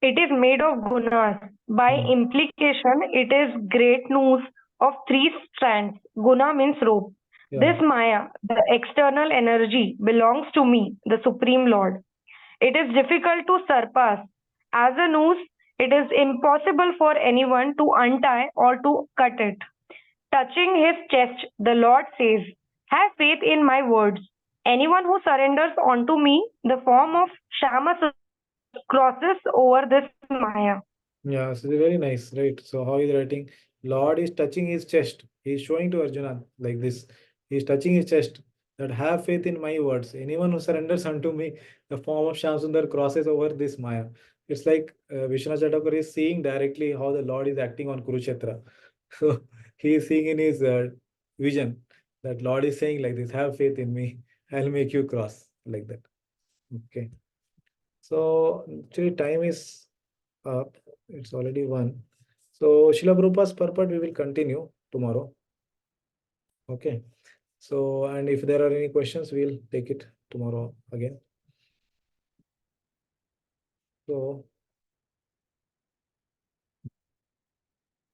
It is made of gunas. By implication, it is great noose of three strands. Guna means rope. Yeah. This Maya, the external energy, belongs to me, the Supreme Lord. It is difficult to surpass. As a noose, it is impossible for anyone to untie or to cut it. Touching his chest, the Lord says, have faith in my words. Anyone who surrenders onto me, the form of Shama crosses over this Maya. Yeah, so very nice, right? So how he's writing, Lord is touching his chest. He's showing to Arjuna like this. He's touching his chest that have faith in my words. Anyone who surrenders unto me, the form of Shamsundar crosses over this Maya. It's like Vishwanath Chatakar is seeing directly how the Lord is acting on Kurukshetra. So he is seeing in his vision that Lord is saying like this, have faith in me. I'll make you cross like that. Okay. So actually time is up. It's already 1. So Srila Prabhupada's purport we will continue tomorrow. Okay. So, and if there are any questions, we'll take it tomorrow again. So,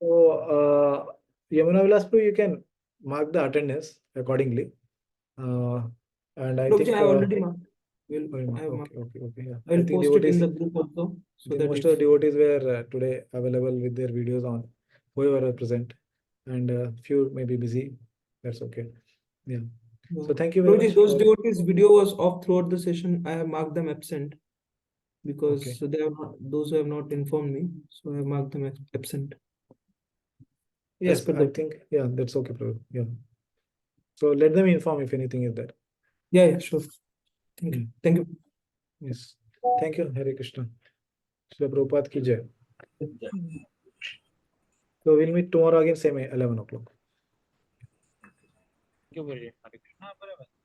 Yamuna Vilas Prabhu, you can mark the attendance accordingly. And I Prabhuji, think I already marked. I have marked. Okay, yeah. I will think post it in devotees, the group also. So that most of the devotees were today available with their videos on, whoever are present, and few may be busy. That's okay. Yeah. So thank you very Prabhuji, much. those devotees' video was off throughout the session. I have marked them absent because Okay. so they are not, those who have not informed me. So I have marked them absent. Yes, I think, yeah, that's okay, Prabhu. Yeah. So let them inform if anything is there. Yeah, sure. Thank you. Thank you. Yes. Thank you, Hare Krishna. Srila Prabhupada ki jai. So we'll meet tomorrow again, same 11 o'clock. Thank you, Hare Krishna.